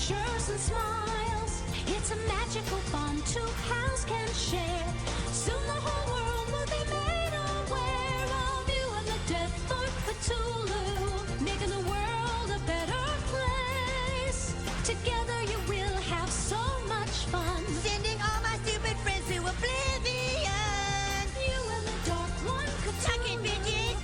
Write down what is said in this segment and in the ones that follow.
adventures and smiles. It's a magical bond two pals can share. Soon the whole world will be made aware of you and the Death Lord Cthulhu, making the world a better place. Together you will have so much fun, Sending all my stupid friends to oblivion. you and the Dark One Tuck it, Cthulhu. bitches.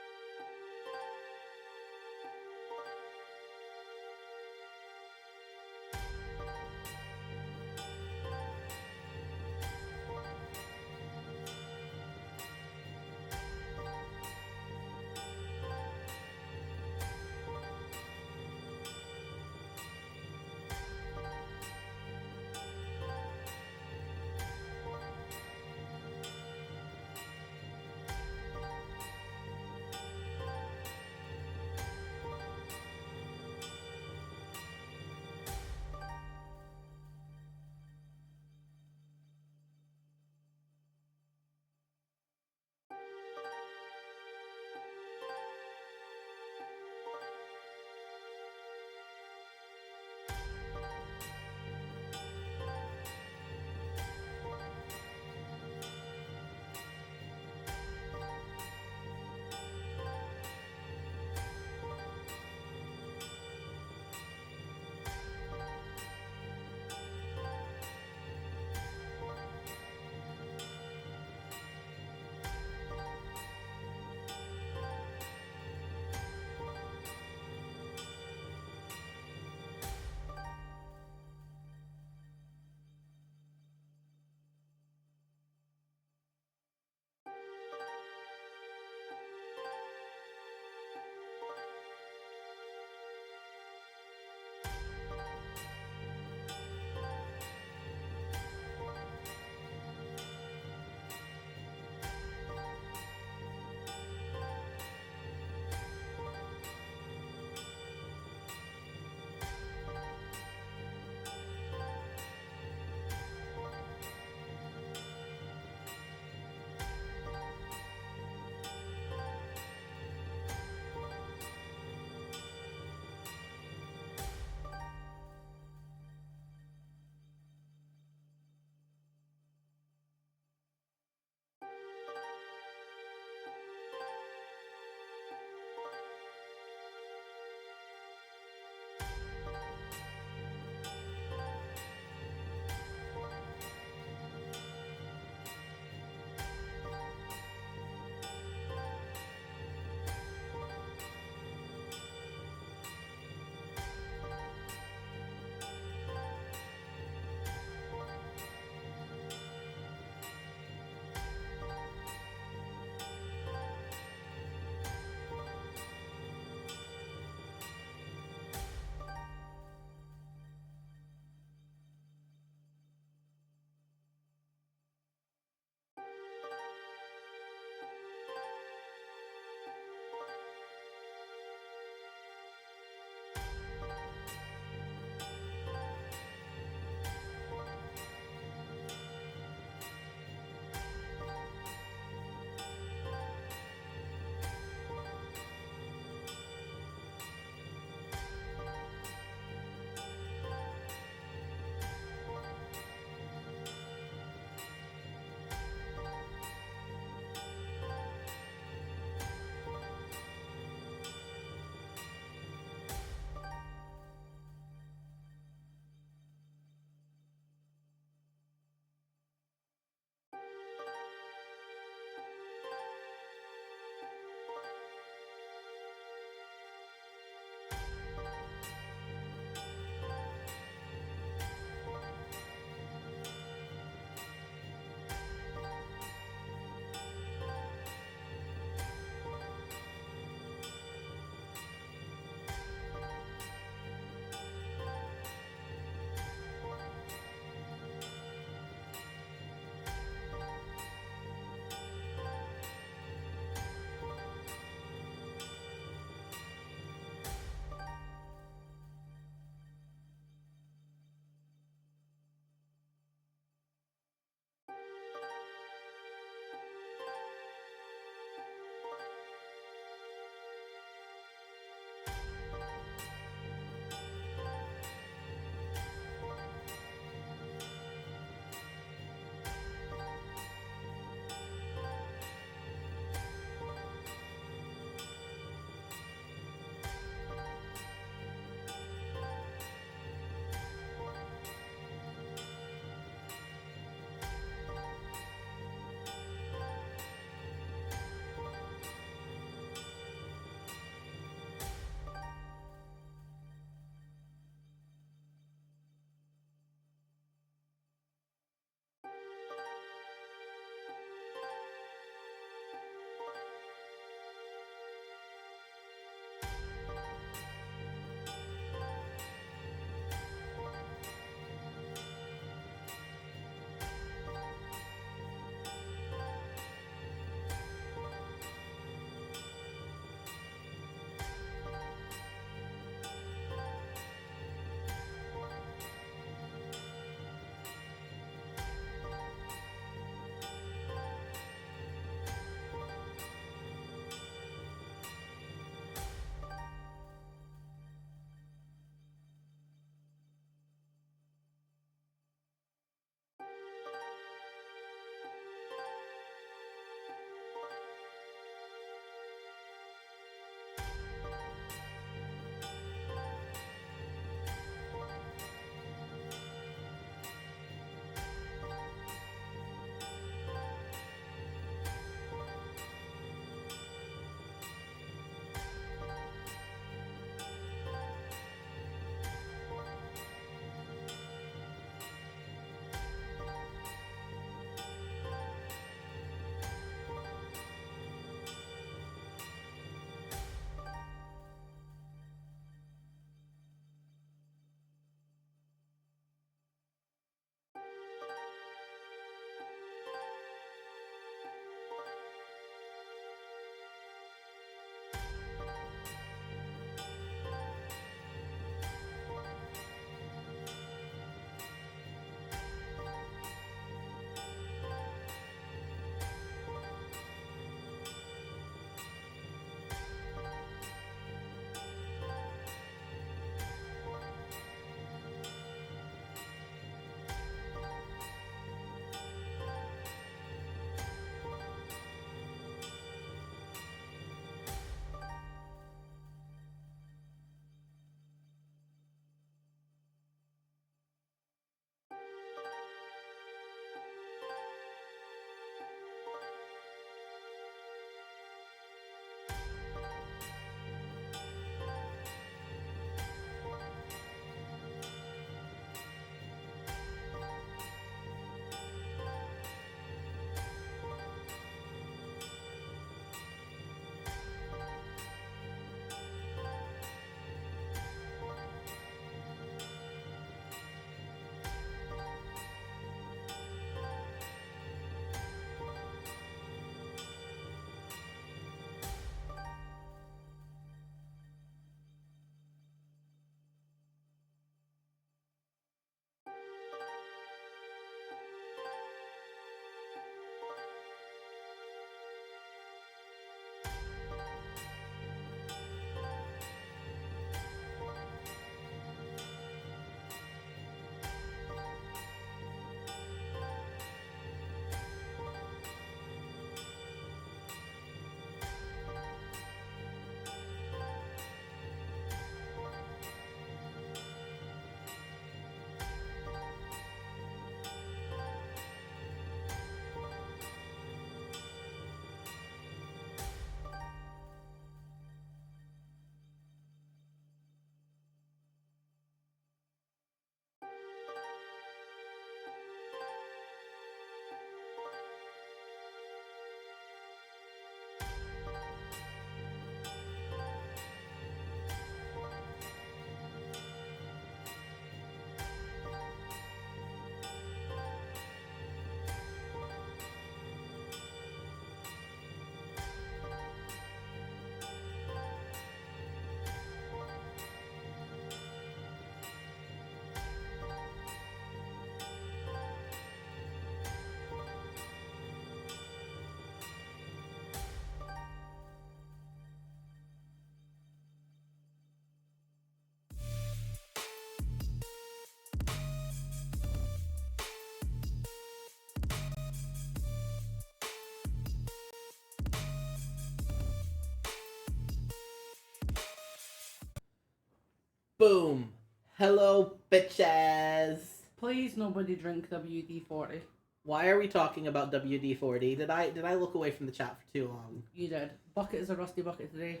Boom. Hello, bitches. Please, nobody drink WD-40. Why are we talking about WD-40? Did I look away from the chat for too long? You did. Bucket is a rusty bucket today.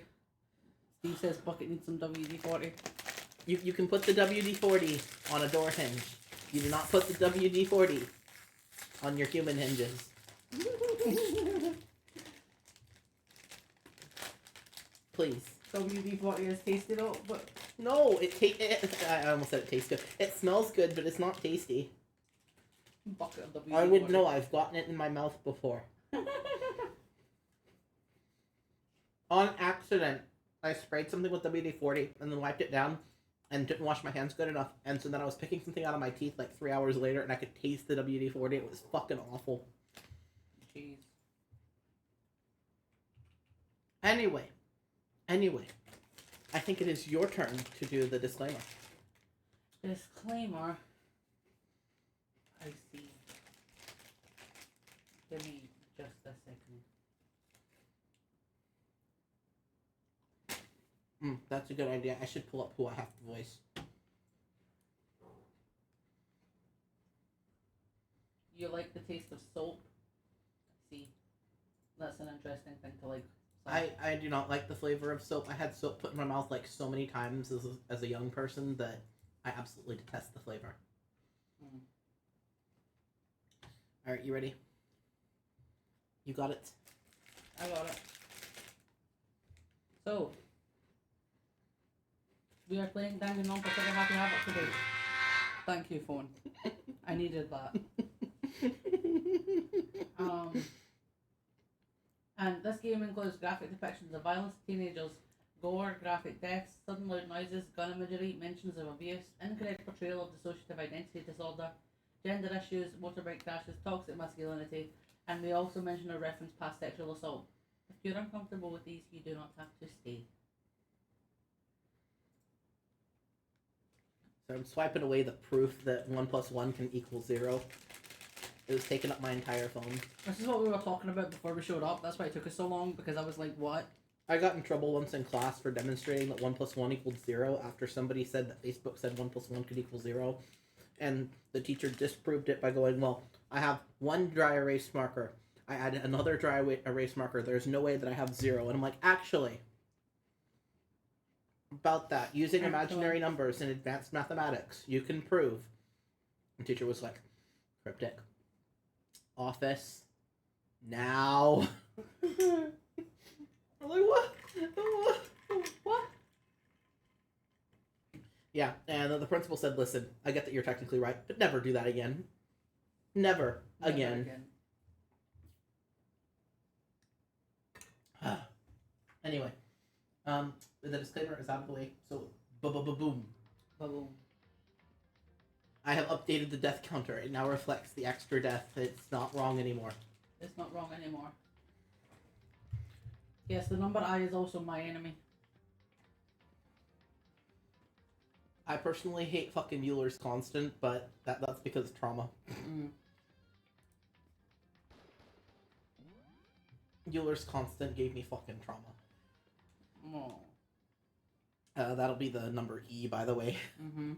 Steve says Bucket needs some WD-40. You can put the WD-40 on a door hinge. You do not put the WD-40 on your human hinges. Please. WD-40 is tasty though, but No, I almost said it tastes good. It smells good, but it's not tasty. bucket of WD-40. I would know. I've gotten it in my mouth before. On accident, I sprayed something with WD-40 and then wiped it down and didn't wash my hands good enough. And so then I was picking something out of my teeth like 3 hours later and I could taste the WD-40. It was fucking awful. Jeez. Anyway, I think it is your turn to do the disclaimer. Disclaimer. I see. Give me just a second. That's a good idea. I should pull up who I have to voice. You like the taste of soap? See, that's an interesting thing to like. I do not like the flavor of soap. I had soap put in my mouth like so many times as a young person that I absolutely detest the flavor. Alright, you ready? You got it? I got it. So, we are playing Danganronpa for the Happy Havoc today. Thank you, phone. I needed that. And this game includes graphic depictions of violence to teenagers, gore, graphic deaths, sudden loud noises, gun imagery, mentions of abuse, incorrect portrayal of dissociative identity disorder, gender issues, motorbike crashes, toxic masculinity, and we also mention or reference past sexual assault. If you're uncomfortable with these, you do not have to stay. So I'm swiping away the proof that 1 + 1 can equal 0. It was taking up my entire phone. This is what we were talking about before we showed up. That's why it took us so long, because I was like, what? I got in trouble once in class for demonstrating that 1 + 1 equaled 0 after somebody said that Facebook said 1 + 1 could equal 0. And the teacher disproved it by going, well, I have one dry erase marker. I added another dry erase marker. There's no way that I have 0. And I'm like, actually, about that, using imaginary numbers in advanced mathematics, you can prove. The teacher was like, Cryptic. Office. Now. I'm like, what? What? Yeah, and the principal said, listen, I get that you're technically right, but never do that again. Never again. Anyway, the disclaimer is out of the way, so boom. Boom. I have updated the death counter. It now reflects the extra death. It's not wrong anymore. It's not wrong anymore. Yes, the number I is also my enemy. I personally hate fucking Euler's constant, but that's because of trauma. Euler's constant gave me fucking trauma. Oh. That'll be the number E, by the way. Mm-hmm.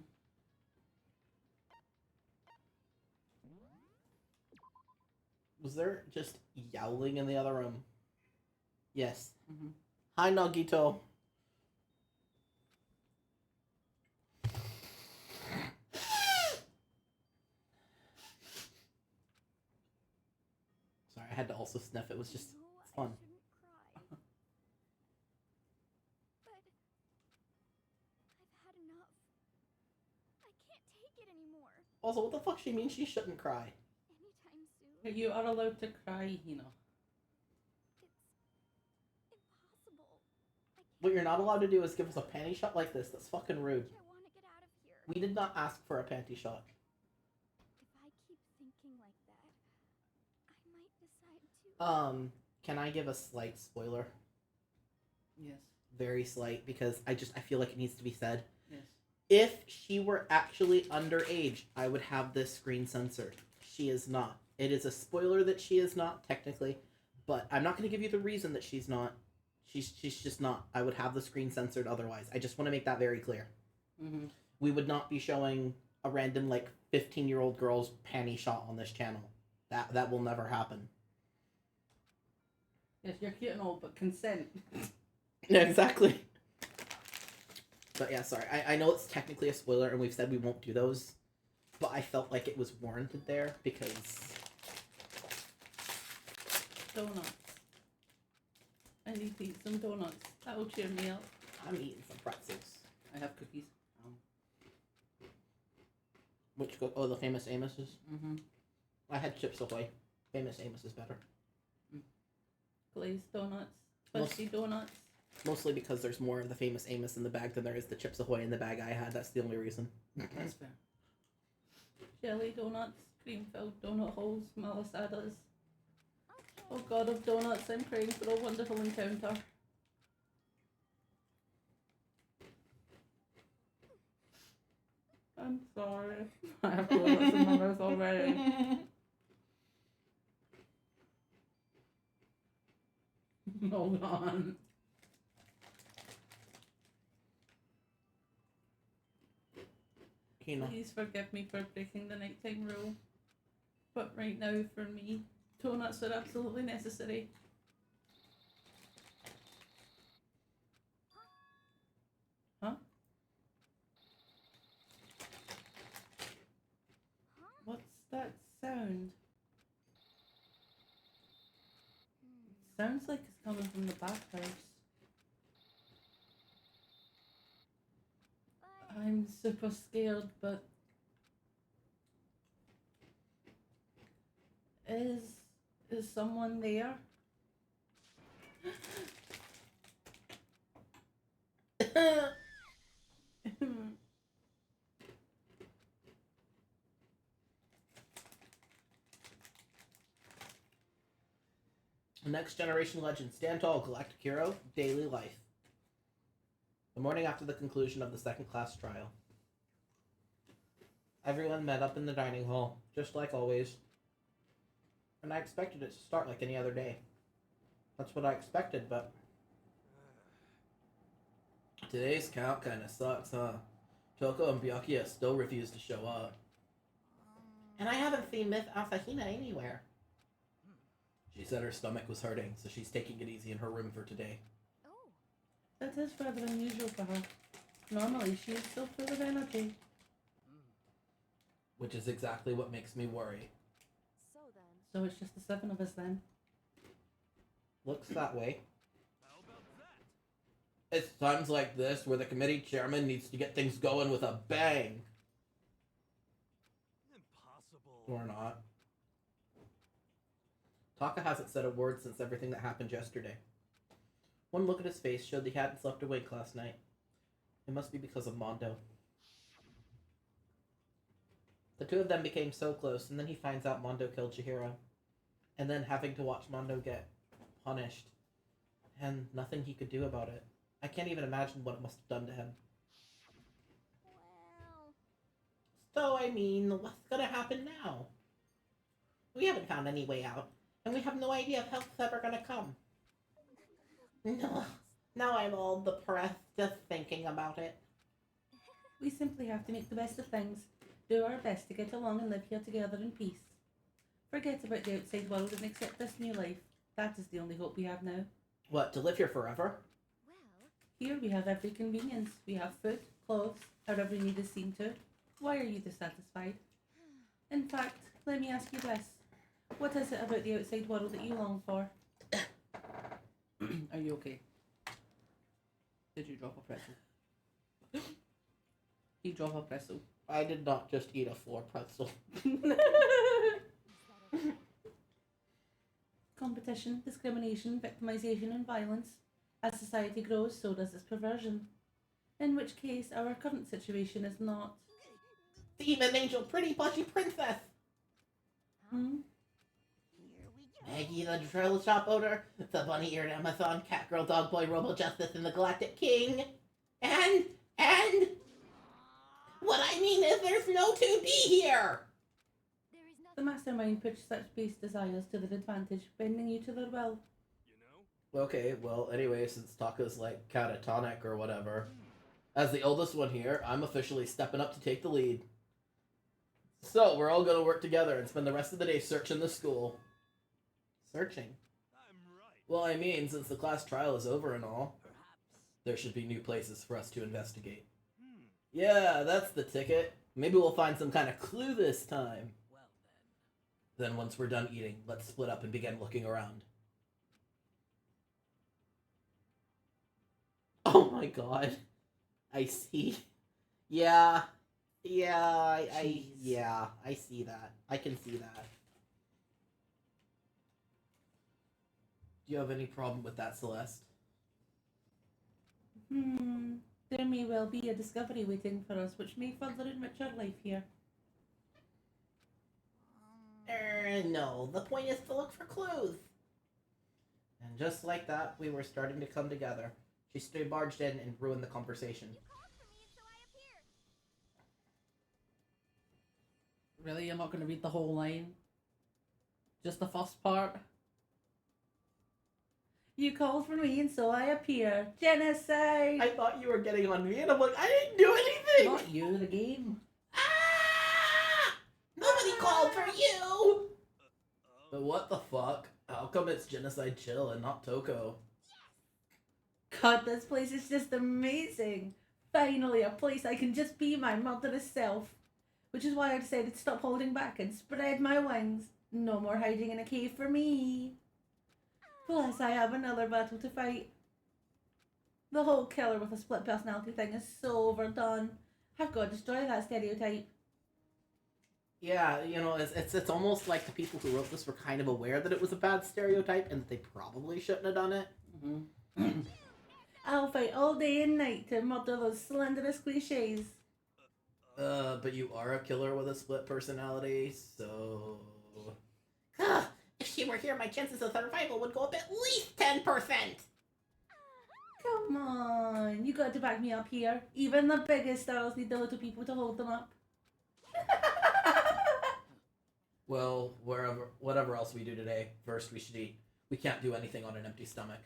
Was there just yowling in the other room? Yes. Mm-hmm. Hi, Nagito. Sorry, I had to also sniff. It was just fun. I shouldn't cry. But I've had enough. I can't take it anymore. Also, what the fuck she means she shouldn't cry? Anytime soon. You are allowed to cry, Hina. It's impossible. What you're not allowed to do is give us a panty shot like this. That's fucking rude. I want to get out of here. We did not ask for a panty shot. If I keep thinking like that, I might decide to. Can I give a slight spoiler? Yes. Very slight, because I feel like it needs to be said. Yes. If she were actually underage, I would have this screen censored. She is not. It is a spoiler that she is not, technically, but I'm not going to give you the reason that she's not. She's just not. I would have the screen censored otherwise. I just want to make that very clear. Mm-hmm. We would not be showing a random, like, 15-year-old girl's panty shot on this channel. That will never happen. Yes, you're cute and all, but consent. Yeah, exactly. But yeah, sorry. I know it's technically a spoiler, and we've said we won't do those, but I felt like it was warranted there because... Donuts. I need to eat some donuts. That'll cheer me up. I'm eating some pretzels. I have cookies. Which go? Oh, the Famous Amos's? Mm-hmm. I had Chips Ahoy. Famous Amos is better. Glazed donuts. Spicy donuts. Mostly because there's more of the Famous Amos in the bag than there is the Chips Ahoy in the bag I had. That's the only reason. That's fair. Jelly donuts. Cream-filled donut holes. Malasadas. Oh god of donuts, I'm praying for a wonderful encounter. I'm sorry. I have donuts in my mouth already. Hold on. Kina. Please forgive me for breaking the nighttime rule. But right now, for me, donuts are absolutely necessary. Huh? What's that sound? It sounds like it's coming from the bathhouse. I'm super scared, but is someone there? Next Generation Legend. Stand tall, galactic hero, daily life. The morning after the conclusion of the second class trial. Everyone met up in the dining hall, just like always. And I expected it to start like any other day. That's what I expected, but... Today's count kinda sucks, huh? Toko and Byakuya still refuse to show up. And I haven't seen Miss Asahina anywhere. She said her stomach was hurting, so she's taking it easy in her room for today. That is rather unusual for her. Normally, she is still full of energy. Which is exactly what makes me worry. So it's just the 7 of us then. Looks that way. It's times like this where the committee chairman needs to get things going with a bang. Impossible. Or not. Taka hasn't said a word since everything that happened yesterday. One look at his face showed that he hadn't slept awake last night. It must be because of Mondo. The two of them became so close, and then he finds out Mondo killed Chihiro. And then having to watch Mondo get punished. And nothing he could do about it. I can't even imagine what it must have done to him. So, I mean, what's gonna happen now? We haven't found any way out, and we have no idea if help's ever gonna come. No, now I'm all depressed just thinking about it. We simply have to make the best of things, do our best to get along and live here together in peace. Forget about the outside world and accept this new life. That is the only hope we have now. What, to live here forever? Here we have every convenience. We have food, clothes, our every need is seen to. Why are you dissatisfied? In fact, let me ask you this. What is it about the outside world that you long for? Are you okay? Did you drop a pretzel? You drop a pretzel. I did not just eat a floor pretzel. Competition, discrimination, victimization and violence. As society grows, so does its perversion. In which case, our current situation is not... Demon angel, pretty plushy princess! Hmm? Maggie the Trail Shop owner, the bunny-eared Amazon, cat girl, dog boy, robo justice, and the galactic king. And... What I mean is there's no 2D here! The mastermind pushed such base desires to their advantage, bending you to their will. Okay, well, anyway, since Taka's, like, catatonic or whatever, As the oldest one here, I'm officially stepping up to take the lead. So, we're all gonna work together and spend the rest of the day searching the school. Searching? Well, I mean, since the class trial is over and all, there should be new places for us to investigate. Yeah, that's the ticket. Maybe we'll find some kind of clue this time. Then once we're done eating, let's split up and begin looking around. Oh my god. I see. Yeah. I see that. I can see that. Do you have any problem with that, Celeste? There may well be a discovery waiting for us, which may further enrich our life here. No. The point is to look for clues. And just like that, we were starting to come together. She straight barged in and ruined the conversation. Really? You're not going to read the whole line? Just the first part? You called for me and so I appear. Genocide! I thought you were getting on me and I'm like, I didn't do anything! Not you, the game. Ah! Nobody called for you! But what the fuck? How come it's Genocide Chill and not Toko? God, this place is just amazing. Finally, a place I can just be my murderous self. Which is why I decided to stop holding back and spread my wings. No more hiding in a cave for me. Plus, I have another battle to fight. The whole killer with a split personality thing is so overdone. I've got to destroy that stereotype. Yeah, you know, it's almost like the people who wrote this were kind of aware that it was a bad stereotype and that they probably shouldn't have done it. Mm-hmm. I'll fight all day and night to murder those slanderous cliches. But you are a killer with a split personality, so... if she were here, my chances of survival would go up at least 10%! Come on, you got to back me up here. Even the biggest stars need the little people to hold them up. Well, whatever else we do today, first we should eat. We can't do anything on an empty stomach.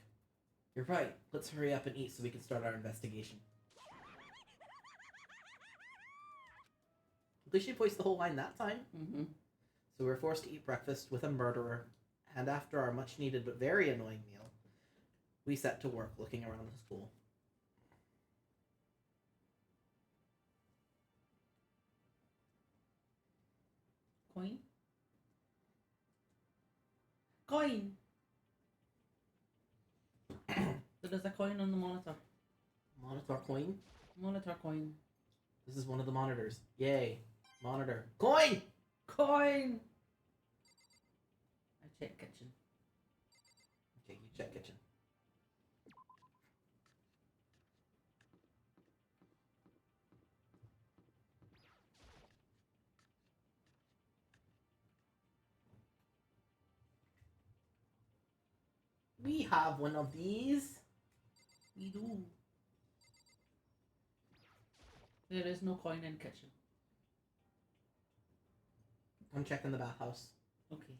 You're right, let's hurry up and eat so we can start our investigation. At least she voiced the whole line that time. Mm-hmm. So we were forced to eat breakfast with a murderer, and after our much needed but very annoying meal, we set to work looking around the school. Coin? Coin! So there's a coin on the monitor. Monitor coin? Monitor coin. This is one of the monitors. Yay. Monitor. Coin! Coin! I check kitchen. Okay, you check kitchen. We have one of these. We do. There is no coin in kitchen. I'm checking the bathhouse. Okay.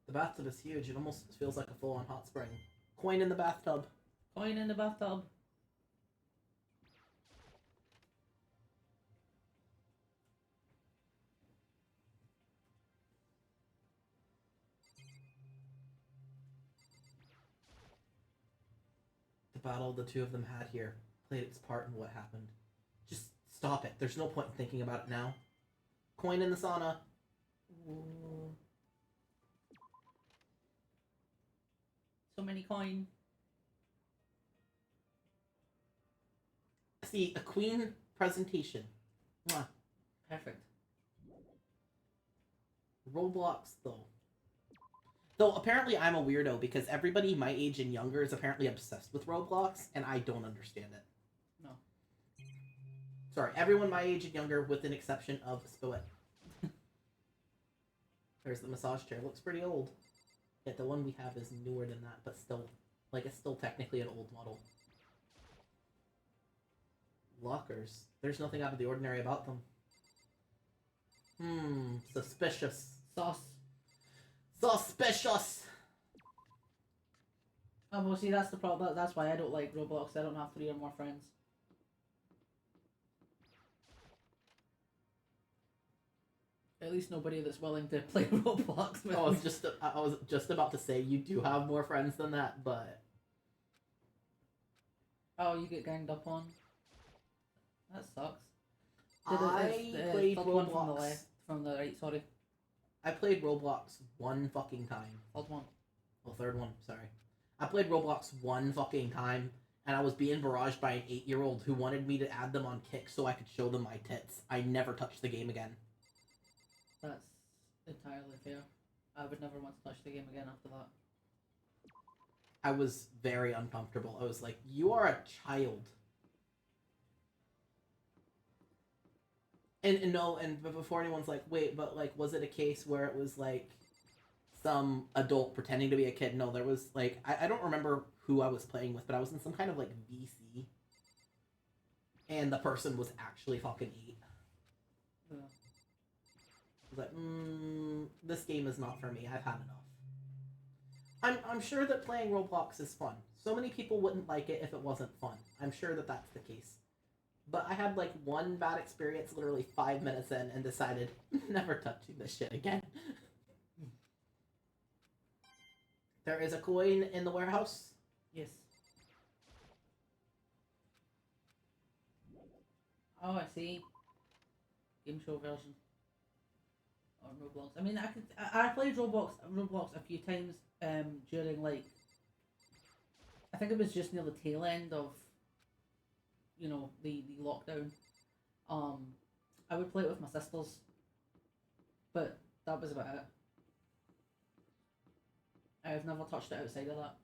The bathtub is huge. It almost feels like a full-on hot spring. Coin in the bathtub. Coin in the bathtub. The battle the two of them had here played its part in what happened. Just stop it. There's no point in thinking about it now. Coin in the sauna. Ooh. So many coin. See, a queen presentation. Mwah. Perfect. Roblox, though. Though, apparently I'm a weirdo, because everybody my age and younger is apparently obsessed with Roblox, and I don't understand it. No. Sorry, everyone my age and younger, with an exception of Spoet. There's the massage chair. Looks pretty old. Yet the one we have is newer than that, but still, like, it's still technically an old model. Lockers. There's nothing out of the ordinary about them. Suspicious. Sauce. Suspicious! Oh, well, see, that's the problem. That's why I don't like Roblox. I don't have 3 or more friends. At least nobody that's willing to play Roblox with I was me. just about to say you do have more friends than that, but Oh, you get ganged up on. That sucks. I It's played third one from the Roblox. left, from the right. Sorry, I played Roblox one fucking time. third one. Well, third one, sorry. I played Roblox one fucking time, and I was being barraged by an 8-year-old who wanted me to add them on Kick so I could show them my tits. I never touched the game again. That's entirely fair. I would never want to touch the game again after that. I was very uncomfortable. I was like, you are a child. And no, and before anyone's like, wait, but like, was it a case where it was like some adult pretending to be a kid? No, there was like, I don't remember who I was playing with, but I was in some kind of like VC. And the person was actually fucking 8. Yeah. I was like, this game is not for me. I've had enough. I'm sure that playing Roblox is fun. So many people wouldn't like it if it wasn't fun. I'm sure that that's the case. But I had like one bad experience literally 5 minutes in and decided, never touching this shit again. There is a coin in the warehouse. Yes. Oh, I see. Game show version. Or Roblox. I mean, I played Roblox a few times during like, I think it was just near the tail end of, you know, the lockdown. I would play it with my sisters, but that was about it. I've never touched it outside of that.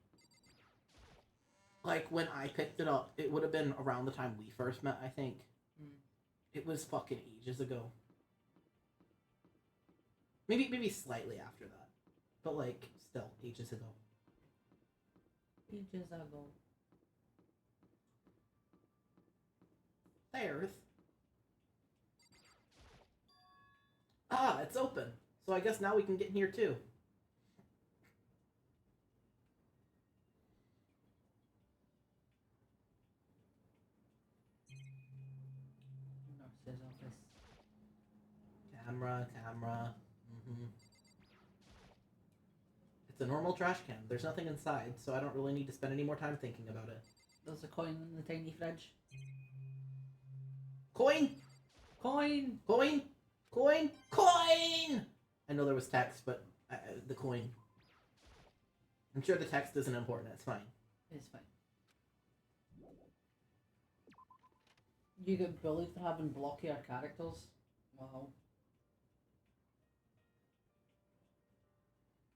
Like when I picked it up, it would have been around the time we first met, I think. It was fucking ages ago. Maybe slightly after that. But like, still, ages ago. Ages ago. There's. Ah, it's open. So I guess now we can get in here too. Nurse's office. Camera. It's a normal trash can. There's nothing inside, so I don't really need to spend any more time thinking about it. There's a coin in the tiny fridge. Coin! Coin! Coin! Coin! Coin! I know there was text, but the coin. I'm sure the text isn't important. It's fine. It's fine. You get bullied for having blockier characters. Wow.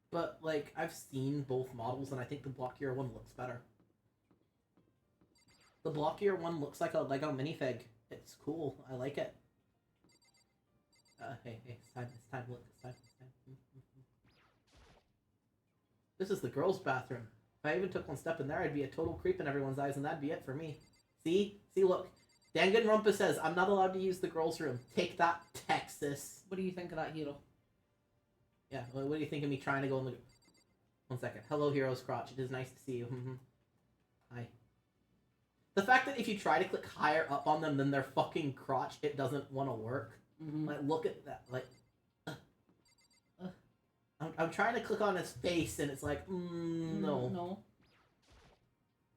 But, like, I've seen both models, and I think the blockier one looks better. The blockier one looks like a Lego minifig. It's cool. I like it. Hey, it's time, look, it's time. This is the girls' bathroom. If I even took one step in there, I'd be a total creep in everyone's eyes, and that'd be it for me. See, look. Danganronpa says, I'm not allowed to use the girls' room. Take that, Texas. What do you think of that hero? Yeah, what do you think of me trying to go in the... 1 second. Hello, Hero's Crotch. It is nice to see you. Hi. The fact that if you try to click higher up on them than their fucking crotch, it doesn't want to work. Like, look at that. Like, I'm trying to click on his face, and it's like, no. No.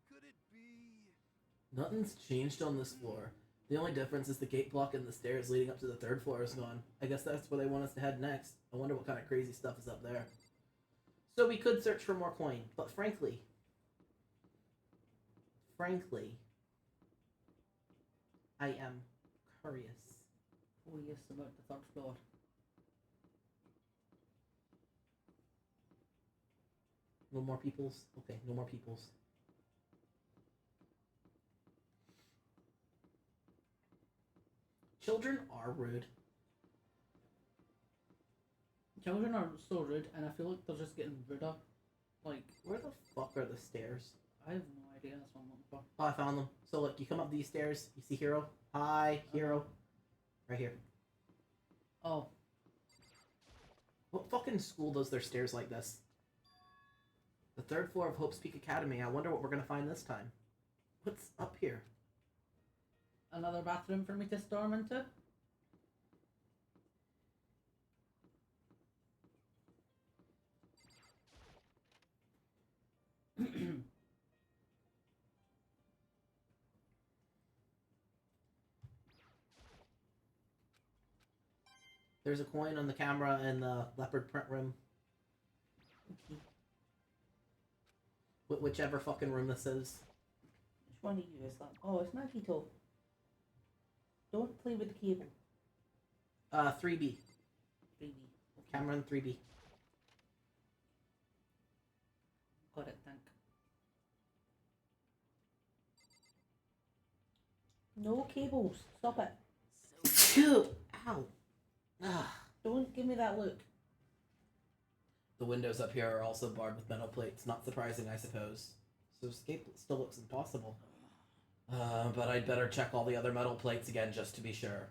Could it be? Nothing's changed on this floor. The only difference is the gate block and the stairs leading up to the 3rd floor is gone. I guess that's where they want us to head next. I wonder what kind of crazy stuff is up there. So we could search for more coin, but frankly, I am curious. Curious about the 3rd floor. No more peoples? Okay, no more peoples. Children are rude. Children are so rude, and I feel like they're just getting ruder. Like, Where the fuck are the stairs? I have no idea. That's what I'm looking for. Oh, I found them. So look, you come up these stairs, you see Hero? Hi, Hero. Right here. Oh, What fucking school does their stairs like this? The 3rd floor of Hope's Peak Academy. I wonder what we're gonna find this time. What's up here? Another bathroom for me to storm into? There's a coin on the camera in the leopard print room. Okay. Whichever fucking room this is. Which one of you is that? Oh, it's Magito. Don't play with the cable. 3B. 3D. Cameron 3B. Got it, thank. No cables. Stop it. Phew! Ow! Ah. Don't give me that look. The windows up here are also barred with metal plates. Not surprising, I suppose. So escape still looks impossible. But I'd better check all the other metal plates again just to be sure.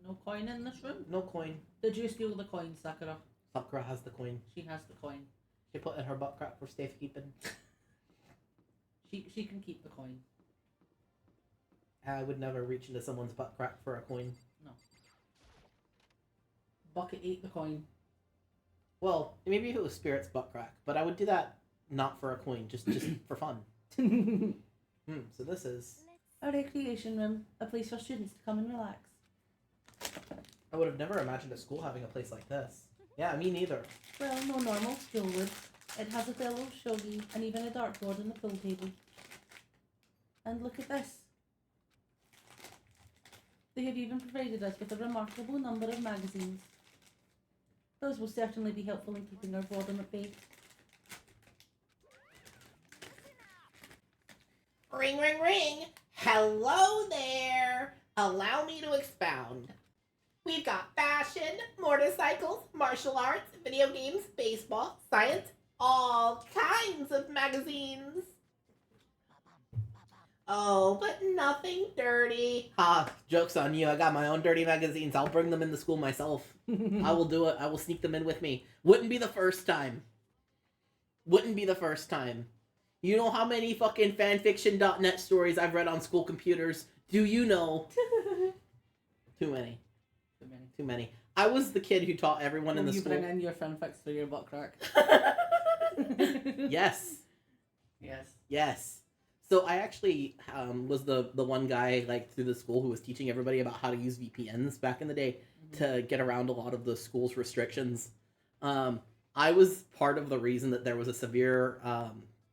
No coin in this room? No coin. Did you steal the coin, Sakura? Sakura has the coin. She has the coin. She put in her butt crack for safekeeping. She can keep the coin. I would never reach into someone's butt crack for a coin. No. Bucket ate the coin. Well, maybe if it was Spirit's butt crack, but I would do that not for a coin, just for fun. So this is... A recreation room. A place for students to come and relax. I would have never imagined a school having a place like this. Yeah, me neither. Well, no normal school would. It has a pillow, shogi, and even a dartboard and a pool table. And look at this. They have even provided us with a remarkable number of magazines. Those will certainly be helpful in keeping our boredom at bay. Ring, ring, ring! Hello there! Allow me to expound. We've got fashion, motorcycles, martial arts, video games, baseball, science, all kinds of magazines. Oh, but nothing dirty. Ha, joke's on you. I got my own dirty magazines. I'll bring them in the school myself. I will do it. I will sneak them in with me. Wouldn't be the first time. Wouldn't be the first time. You know how many fucking fanfiction.net stories I've read on school computers? Do you know? Too many. Too many. Too many. I was the kid who taught everyone in the you school. bring in your fanfics through your butt crack? Yes. Yes. Yes. So I actually was the one guy like through the school who was teaching everybody about how to use VPNs back in the day to get around a lot of the school's restrictions. I was part of the reason that there was a severe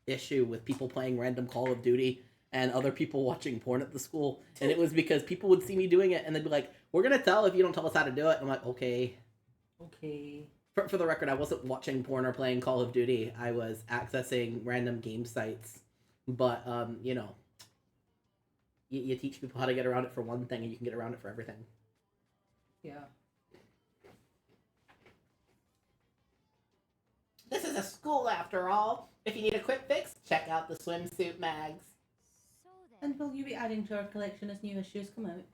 issue with people playing random Call of Duty and other people watching porn at the school. And it was because people would see me doing it and they'd be like, we're going to tell if you don't tell us how to do it. I'm like, okay. Okay. For the record, I wasn't watching porn or playing Call of Duty. I was accessing random game sites. But, you know, you teach people how to get around it for one thing and you can get around it for everything. Yeah. This is a school after all. If you need a quick fix, check out the swimsuit mags. So then, And will you be adding to our collection as new issues come out?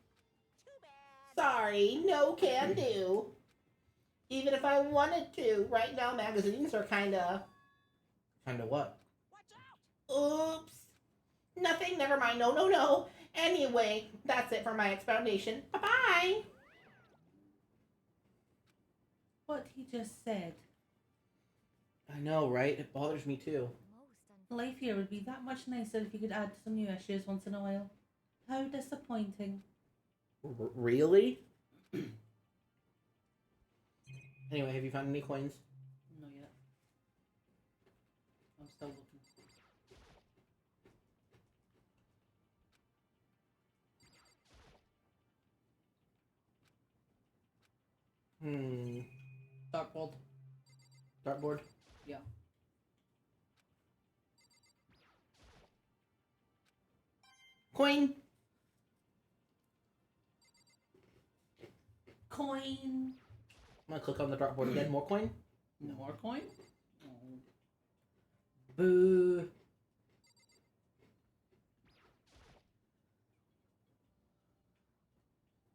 Sorry, no can do. Even if I wanted to, right now magazines are kinda... Kinda what? Oops. Nothing, never mind. No. Anyway, that's it for my expoundation. Bye-bye. What he just said. I know, right? It bothers me too. Life here would be that much nicer if you could add some new issues once in a while. How disappointing. Really? Anyway, have you found any coins? No yet. I'm still looking. Dartboard. Dartboard? Yeah. Coin! Coin. I'm gonna click on the dartboard again. More coin? No more coin? Oh. Boo.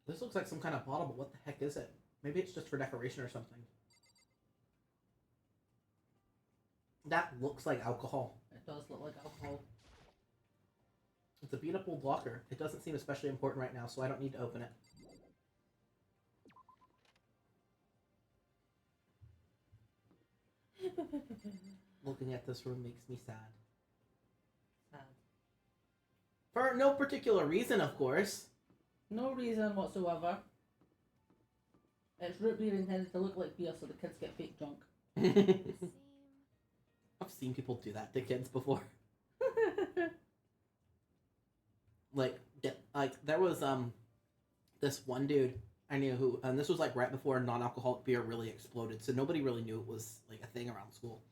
This looks like some kind of bottle, but what the heck is it? Maybe it's just for decoration or something. That looks like alcohol. It does look like alcohol. It's a beat up old locker. It doesn't seem especially important right now, so I don't need to open it. Looking at this room makes me sad. Sad. For no particular reason, of course. No reason whatsoever. It's root beer intended to look like beer so the kids get fake drunk. I've seen people do that to kids before. Like there was this one dude I knew who, and this was like right before non-alcoholic beer really exploded, so nobody really knew it was like a thing around school.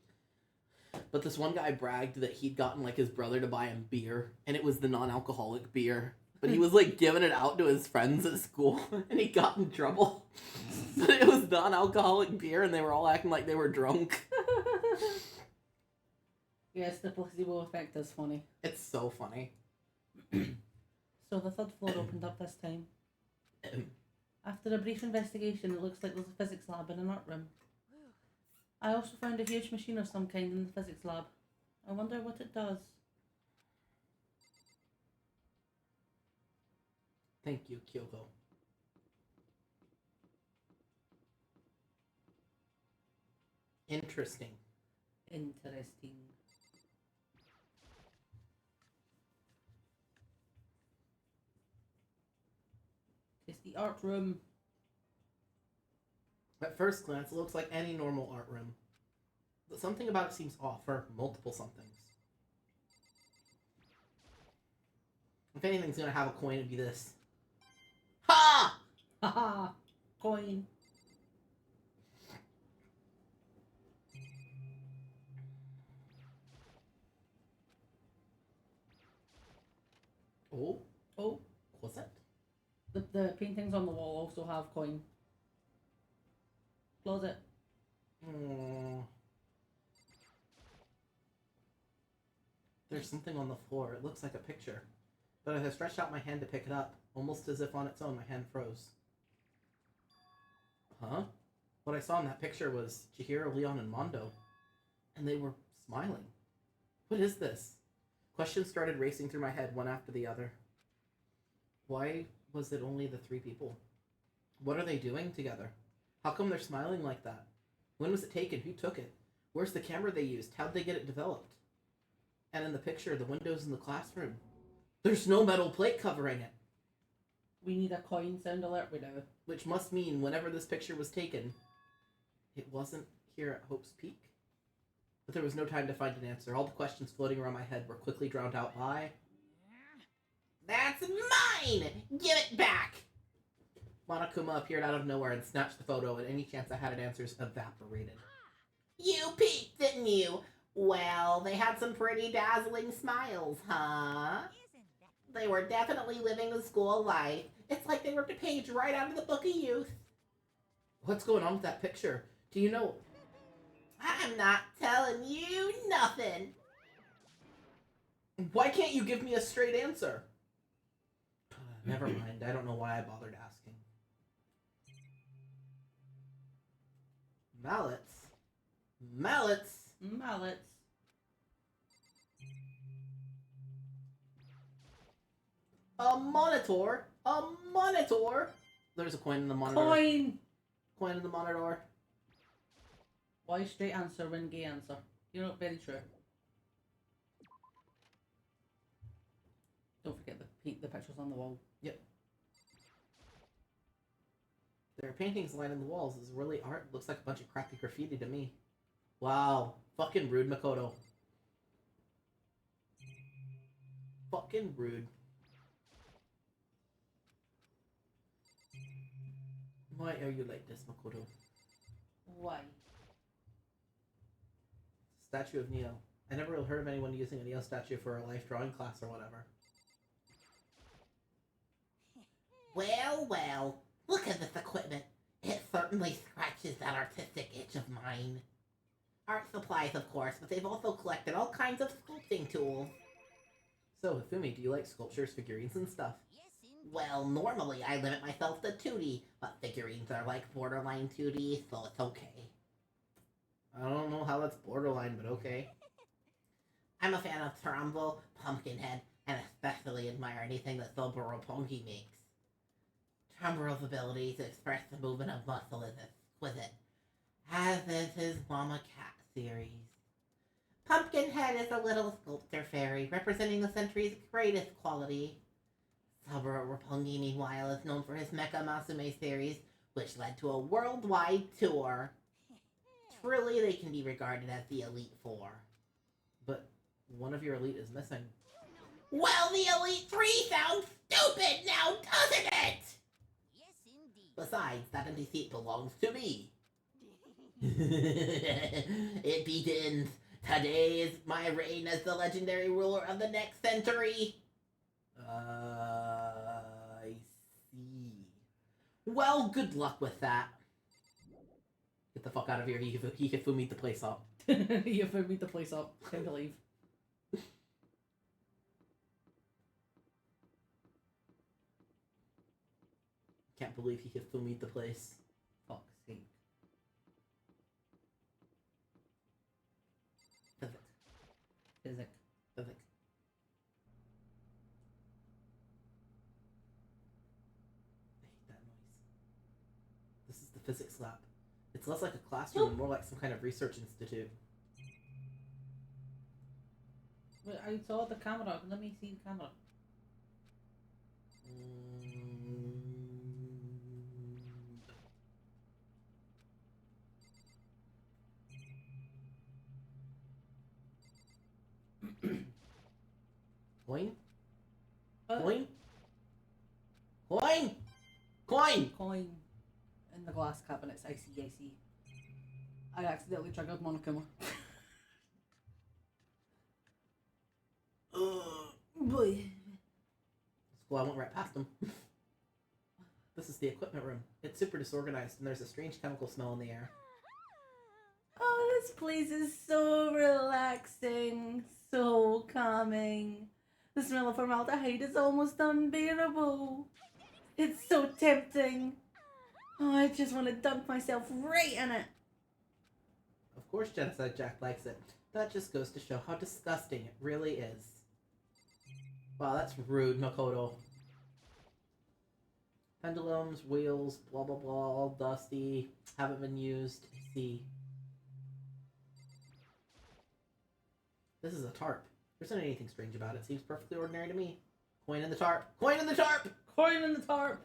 But this one guy bragged that he'd gotten like his brother to buy him beer, and it was the non-alcoholic beer. But he was like giving it out to his friends at school, and he got in trouble. But it was non-alcoholic beer, and they were all acting like they were drunk. Yes, the placebo effect is funny. It's so funny. So the third floor opened up this time. After a brief investigation, it looks like there's a physics lab in an art room. I also found a huge machine of some kind in the physics lab. I wonder what it does. Thank you, Kyoko. Interesting. Interesting. It's the art room. At first glance, it looks like any normal art room. But something about it seems off, or multiple somethings. If anything's gonna have a coin, it'd be this. Ha! Haha! Coin. Oh, Oh, what's that? the paintings on the wall also have coin. Closet. There's something on the floor. It looks like a picture. But as I stretched out my hand to pick it up, almost as if on its own, my hand froze. Huh? What I saw in that picture was Chihiro, Leon, and Mondo. And they were smiling. What is this? Questions started racing through my head, one after the other. Why was it only the three people? What are they doing together? How come they're smiling like that? When was it taken? Who took it? Where's the camera they used? How'd they get it developed? And in the picture, the windows in the classroom. There's no metal plate covering it. We need a coin sound alert right now. Which must mean whenever this picture was taken, it wasn't here at Hope's Peak. But there was no time to find an answer. All the questions floating around my head were quickly drowned out by... That's mine! Give it back! Monokuma appeared out of nowhere and snatched the photo, and any chance I had at answers evaporated. You peeked, didn't you? Well, they had some pretty dazzling smiles, huh? They were definitely living the school life. It's like they ripped a page right out of the Book of Youth. What's going on with that picture? Do you know? I'm not telling you nothing. Why can't you give me a straight answer? Never mind. I don't know why I bothered asking. Mallets? Mallets? Mallets. A monitor? A monitor? There's a coin in the monitor. Coin! Coin in the monitor. Why straight answer when gay answer? You know, very true. Don't forget the pictures on the wall. Yep. There are paintings lining the walls. Is really art? Looks like a bunch of crappy graffiti to me. Wow. Fucking rude, Makoto. Fucking rude. Why are you like this, Makoto? Why? Statue of Neo. I never really heard of anyone using a Neo statue for a life drawing class or whatever. Well, well. Look at this equipment. It certainly scratches that artistic itch of mine. Art supplies, of course, but they've also collected all kinds of sculpting tools. So, Hifumi, do you like sculptures, figurines, and stuff? Yes, indeed. Well, normally I limit myself to 2D, but figurines are like borderline 2D, so it's okay. I don't know how that's borderline, but okay. I'm a fan of Tarambo, Pumpkinhead, and especially admire anything that Soboropongi makes. Tarambo's ability to express the movement of muscle is exquisite, as is his Mama Cat series. Pumpkinhead is a little sculptor fairy, representing the century's greatest quality. Soboropongi, meanwhile, is known for his Mecha Masume series, which led to a worldwide tour. Truly, they can be regarded as the Elite Four. But one of your elite is missing. Well, the Elite Three sounds stupid now, doesn't it? Yes, indeed. Besides, that empty seat belongs to me. It begins. Today is my reign as the legendary ruler of the next century. I see. Well, good luck with that. Get the fuck out of here. He Hifumi the place up. You food me the place up. Time to leave. Can't believe he Hifumi the place. Fuck's sake. Physics. Physic. Physics. I hate that noise. This is the physics lab. It's less like a classroom and more like some kind of research institute. Wait, I saw the camera. Let me see the camera. Coin? Uh, Coin? Coin? Coin! Coin in the glass cabinets. I see, I see. I accidentally triggered Monokuma. Boy. Well, I went right past him. This is the equipment room. It's super disorganized and there's a strange chemical smell in the air. Oh, this place is so relaxing, so calming. The smell of formaldehyde is almost unbearable. It's so tempting. Oh, I just want to dunk myself right in it. Of course Genocide Jack likes it. That just goes to show how disgusting it really is. Wow, that's rude, Makoto. Pendulums, wheels, blah blah blah, all dusty, haven't been used. See. This is a tarp. There isn't anything strange about it. Seems perfectly ordinary to me. Coin in the tarp. Coin in the tarp! Coin in the tarp.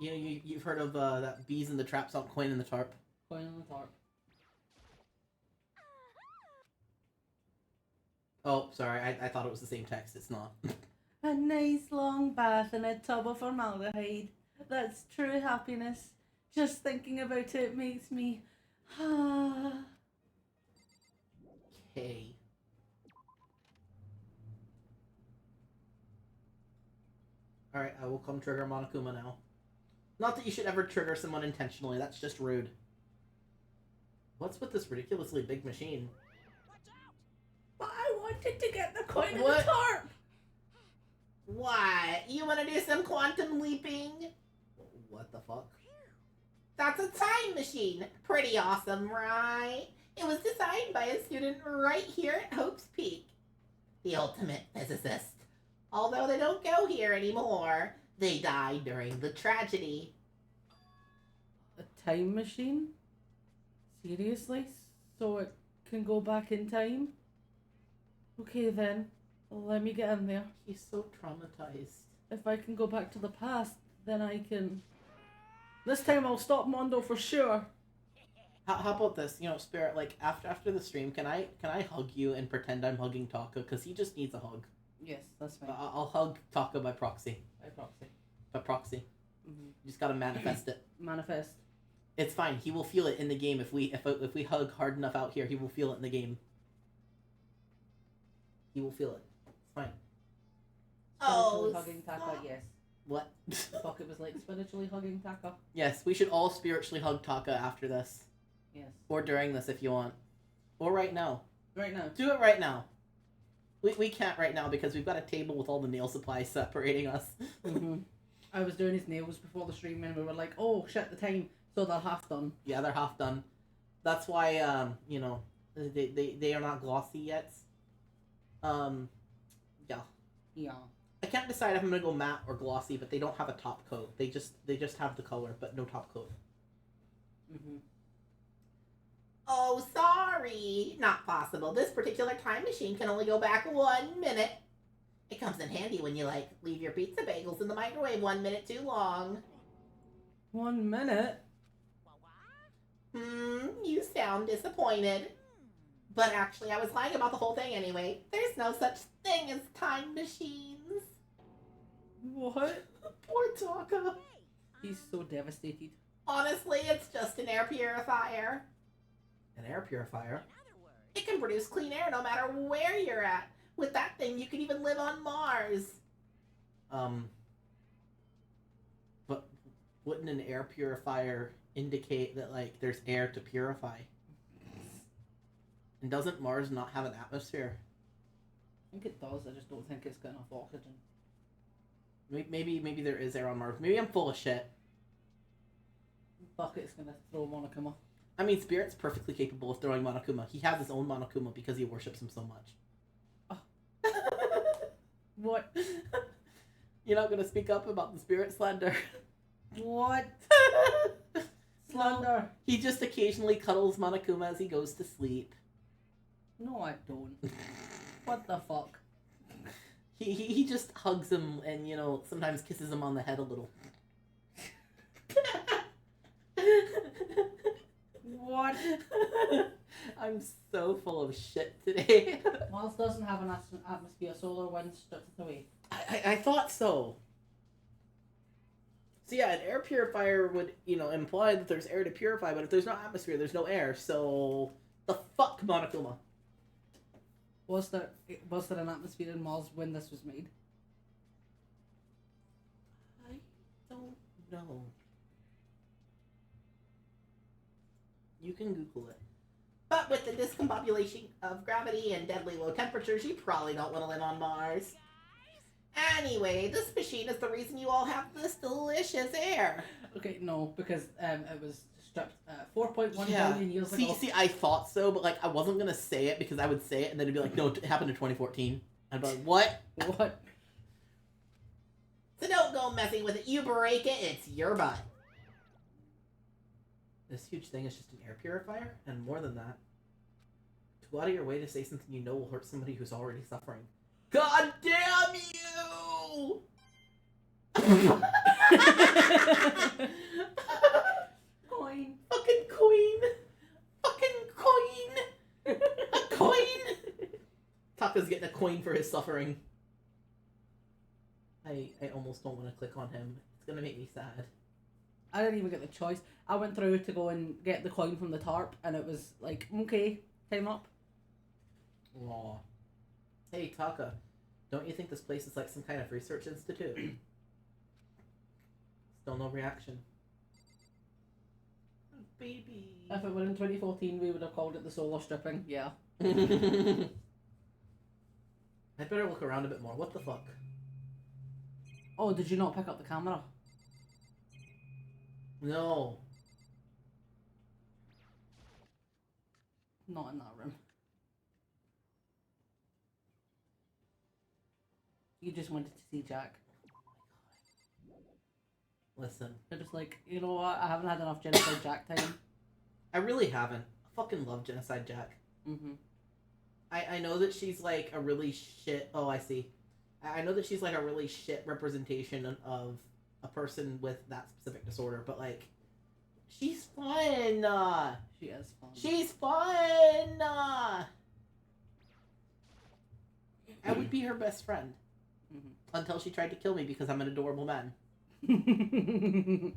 You know, you've heard of that bees in the trap song, Coin in the tarp. Coin in the tarp. Oh, sorry, I thought it was the same text. It's not. A nice long bath in a tub of formaldehyde. That's true happiness. Just thinking about it makes me... Okay. Alright, I will come trigger Monokuma now. Not that you should ever trigger someone intentionally, that's just rude. What's with this ridiculously big machine? But I wanted to get the coin in What? the tarp! What? You want to do some quantum leaping? What the fuck? That's a time machine. Pretty awesome, right? It was designed by a student right here at Hope's Peak. The ultimate physicist. Although they don't go here anymore. They died during the tragedy. A time machine? Seriously? So it can go back in time? Okay then, let me get in there. He's so traumatized. If I can go back to the past, then I can... This time I'll stop Mondo for sure. How about this? You know, Spirit, like, after the stream, can I hug you and pretend I'm hugging Taka? Because he just needs a hug. Yes, that's fine. I'll hug Taka by proxy. By proxy. By proxy. Mm-hmm. You just gotta manifest it. Manifest. It's fine. He will feel it in the game. If we hug hard enough out here, he will feel it in the game. He will feel it. It's fine. Spiritually hugging Taka, yes. What? Fuck, it was like spiritually hugging Taka. Yes, we should all spiritually hug Taka after this. Yes. Or during this if you want. Or right now. Right now. Do it right now. We can't right now because we've got a table with all the nail supplies separating us. Mm-hmm. I was doing his nails before the stream and we were like, oh shit, the time. So they're half done. Yeah, they're half done. That's why, you know, they are not glossy yet. Yeah. Yeah. I can't decide if I'm gonna go matte or glossy, but they don't have a top coat. They just have the color, but no top coat. Mm-hmm. Oh, sorry. Not possible. This particular time machine can only go back 1 minute. It comes in handy when you, like, leave your pizza bagels in the microwave 1 minute too long. 1 minute? You sound disappointed. But actually, I was lying about the whole thing anyway. There's no such thing as time machines. What? Poor Taka. He's so devastated. Honestly, it's just an air purifier. An air purifier? It can produce clean air no matter where you're at. With that thing, you could even live on Mars. But wouldn't an air purifier indicate that, like, there's air to purify? And doesn't Mars not have an atmosphere? I think it does, I just don't think it's got enough oxygen. Maybe there is air on Mars. Maybe I'm full of shit. Bucket's gonna throw Monokuma. I mean, Spirit's perfectly capable of throwing Monokuma. He has his own Monokuma because he worships him so much. What? You're not gonna speak up about the Spirit slander? What? Slander? He just occasionally cuddles Monokuma as he goes to sleep. No, I don't. What the fuck? He just hugs him and, you know, sometimes kisses him on the head a little. What? I'm so full of shit today. Mars doesn't have an atmosphere. Solar wind strips it away. I thought so. So yeah, an air purifier would, you know, imply that there's air to purify, but if there's no atmosphere, there's no air, so the fuck, Monokuma? Was there an atmosphere in Mars when this was made? I don't know. You can Google it. But with the discombobulation of gravity and deadly low temperatures, you probably don't want to live on Mars. Anyway, this machine is the reason you all have this delicious air. Okay, no, because it was stripped 4.1 billion years ago. See, I thought so, but, like, I wasn't gonna say it because I would say it and then it'd be like, no, it happened in 2014. I'd be like, what? What? So don't go messing with it. You break it, it's your butt. This huge thing is just an air purifier, and more than that, to go out of your way to say something you know will hurt somebody who's already suffering. God damn you! Coin. Fucking queen! Fucking coin! A coin! Taka's getting a coin for his suffering. I almost don't want to click on him. It's gonna make me sad. I didn't even get the choice. I went through to go and get the coin from the tarp, and it was like, okay, time up. Aw. Hey, Taka, don't you think this place is like some kind of research institute? Still no reaction. Baby. If it were in 2014, we would have called it the solar stripping. Yeah. I'd better look around a bit more. What the fuck? Oh, did you not pick up the camera? No. Not in that room. You just wanted to see Jack. Listen, They're just like, you know what? I haven't had enough Genocide Jack time. I really haven't. I fucking love Genocide Jack. Mm-hmm. I know that she's like a really shit... Oh, I see. I know that she's like a really shit representation of a person with that specific disorder, but like, she's fun. She is fun. She's fun. I would be her best friend until she tried to kill me because I'm an adorable man. Mm-hmm.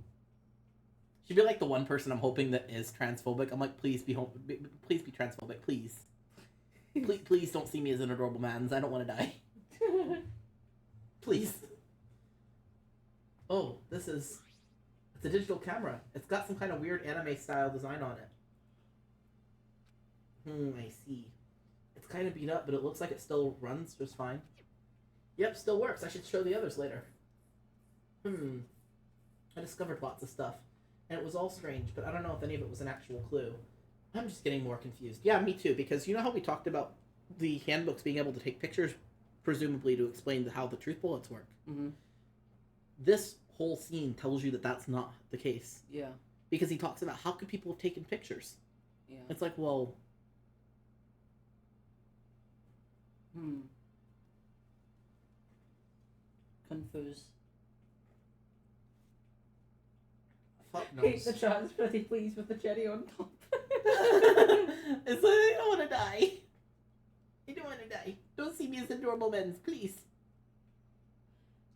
She'd be like the one person I'm hoping that is transphobic. I'm like, please be transphobic, please. Please don't see me as an adorable man. I don't want to die. Please. is... It's a digital camera. It's got some kind of weird anime-style design on it. I see. It's kind of beat up, but it looks like it still runs just fine. Yep, still works. I should show the others later. I discovered lots of stuff. And it was all strange, but I don't know if any of it was an actual clue. I'm just getting more confused. Yeah, me too, because you know how we talked about the handbooks being able to take pictures, presumably to explain how the truth bullets work? Mm-hmm. This whole scene tells you that that's not the case. Yeah. Because he talks about how could people have taken pictures? Yeah. It's like, well... Confused. Fuck Hate knows. the trans pretty please with the cherry on top. It's like, I don't want to die. I don't want to die. Don't see me as a normal man, please.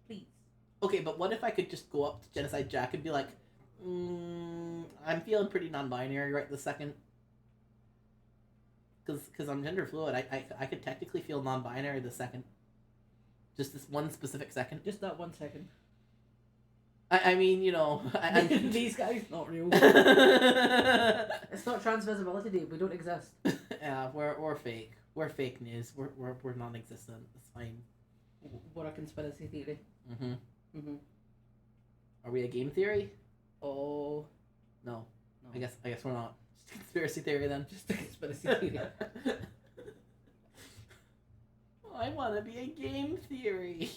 Please. Okay, but what if I could just go up to Genocide Jack and be like, I'm feeling pretty non-binary right this second. Because I'm gender fluid. I could technically feel non-binary this second. Just this one specific second. Just that 1 second. I mean, you know... I'm... These guys, not real. It's It's not trans visibility day. We don't exist. Yeah, we're fake. We're fake news. We're non-existent. It's fine. We're a conspiracy theory. Are we a game theory? Oh. No. No. I guess we're not. Just a conspiracy theory then. Just a conspiracy theory. I want to be a game theory.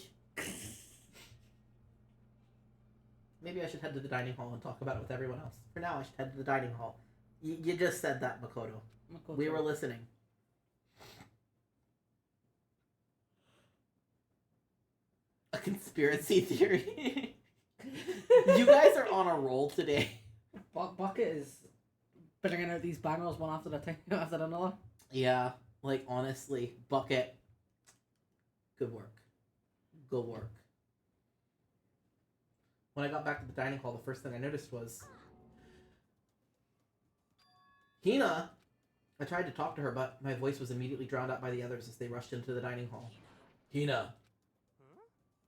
Maybe I should head to the dining hall and talk about it with everyone else. For now, I should head to the dining hall. You just said that, Makoto. We were listening. A conspiracy theory. You guys are on a roll today. Bucket is bringing out these bangers one after another. Yeah, like honestly, Bucket. Good work. Good work. When I got back to the dining hall, the first thing I noticed was Hina. I tried to talk to her, but my voice was immediately drowned out by the others as they rushed into the dining hall. Hina.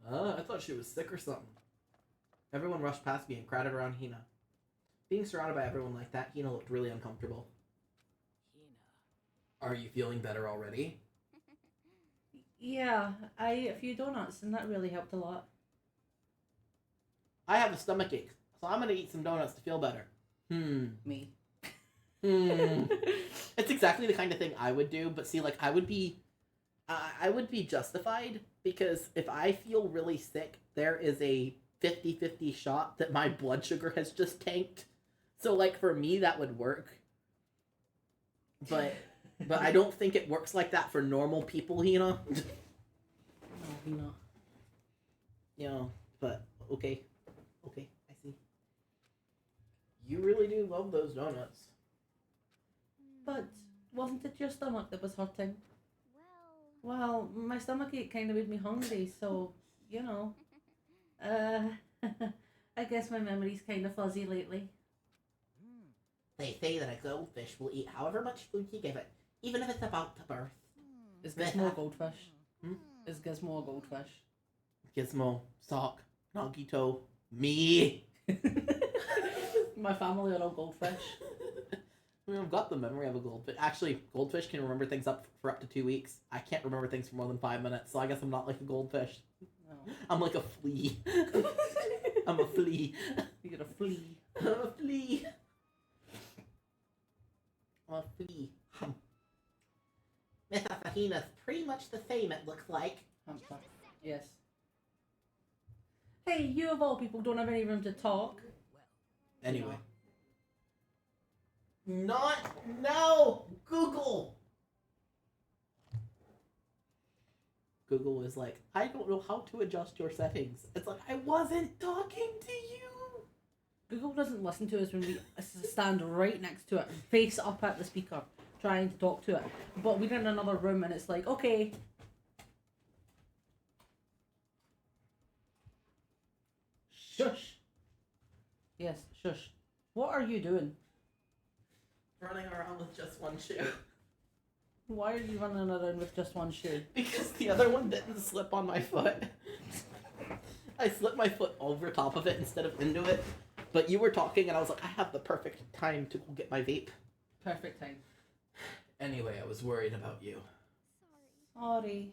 I thought she was sick or something. Everyone rushed past me and crowded around Hina. Being surrounded by everyone like that, Hina looked really uncomfortable. Hina. Are you feeling better already? Yeah, I ate a few donuts and that really helped a lot. I have a stomachache, so I'm gonna eat some donuts to feel better. Me. It's exactly the kind of thing I would do, but see, like, I would be justified, because if I feel really sick, there is a 50-50 shot that my blood sugar has just tanked. So, like, for me, that would work. But I don't think it works like that for normal people, you know? No. You know, but, okay. Okay, I see. You really do love those donuts. But wasn't it your stomach that was hurting? Well, my stomachache kind of made me hungry, so, you know. I guess my memory's kind of fuzzy lately. They say that a goldfish will eat however much food you give it, even if it's about to birth. Is Gizmo a goldfish? Hmm? Is Gizmo a goldfish? Gizmo, Sock, Nagito, me. My family are all goldfish. I mean, I've got the memory of a goldfish. Actually, goldfish can remember things for up to 2 weeks. I can't remember things for more than 5 minutes, so I guess I'm not like a goldfish. No. I'm like a flea. I'm a flea. You're a flea. I'm a flea. I'm a flea. Miss Asahina's pretty much the same, it looks like. Humpback. Yes. Hey, you of all people don't have any room to talk. Anyway. No! Google! Google is like, I don't know how to adjust your settings. It's like, I wasn't talking to you! Google doesn't listen to us when we stand right next to it, face up at the speaker, trying to talk to it. But we're in another room and it's like, okay. Shush. Yes, shush. What are you doing? Running around with just one shoe. Why are you running around with just one shoe? Because the other one didn't slip on my foot. I slipped my foot over top of it instead of into it. But you were talking, and I was like, I have the perfect time to go get my vape. Perfect time. Anyway, I was worried about you. Sorry.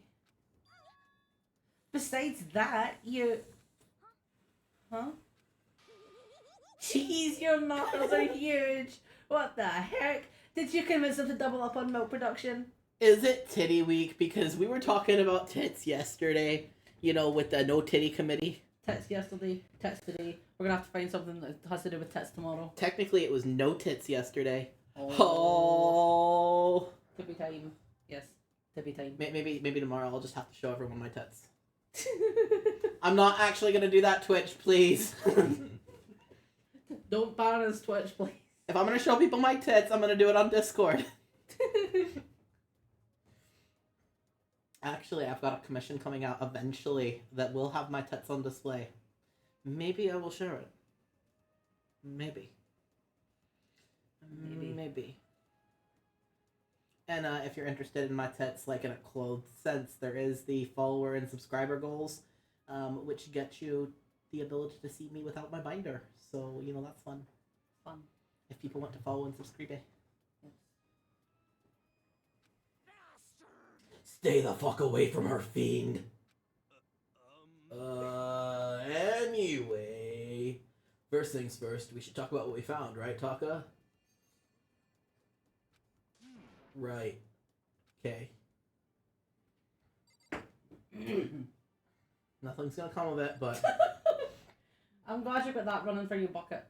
Besides that, you... Huh? Jeez, your knuckles are huge. What the heck? Did you convince them to double up on milk production? Is it titty week? Because we were talking about tits yesterday, you know, with the no titty committee. Tits yesterday, tits today. We're gonna have to find something that has to do with tits tomorrow. Technically, it was no tits yesterday. Oh. Oh. Tippy time. Yes, tippy time. Maybe tomorrow I'll just have to show everyone my tits. I'm not actually gonna do that, Twitch, please. Don't ban us, Twitch, please. If I'm gonna show people my tits, I'm gonna do it on Discord. Actually, I've got a commission coming out eventually that will have my tits on display. Maybe I will share it. Maybe. And if you're interested in my tits, like in a clothed sense, there is the follower and subscriber goals, which get you the ability to see me without my binder. So, you know, that's fun. Fun. If people want to follow and subscribe. Yes. Stay the fuck away from her, fiend. Anyway. First things first, we should talk about what we found, right, Taka? Right. Okay. Nothing's gonna come of it, but... I'm glad you got that running for your bucket.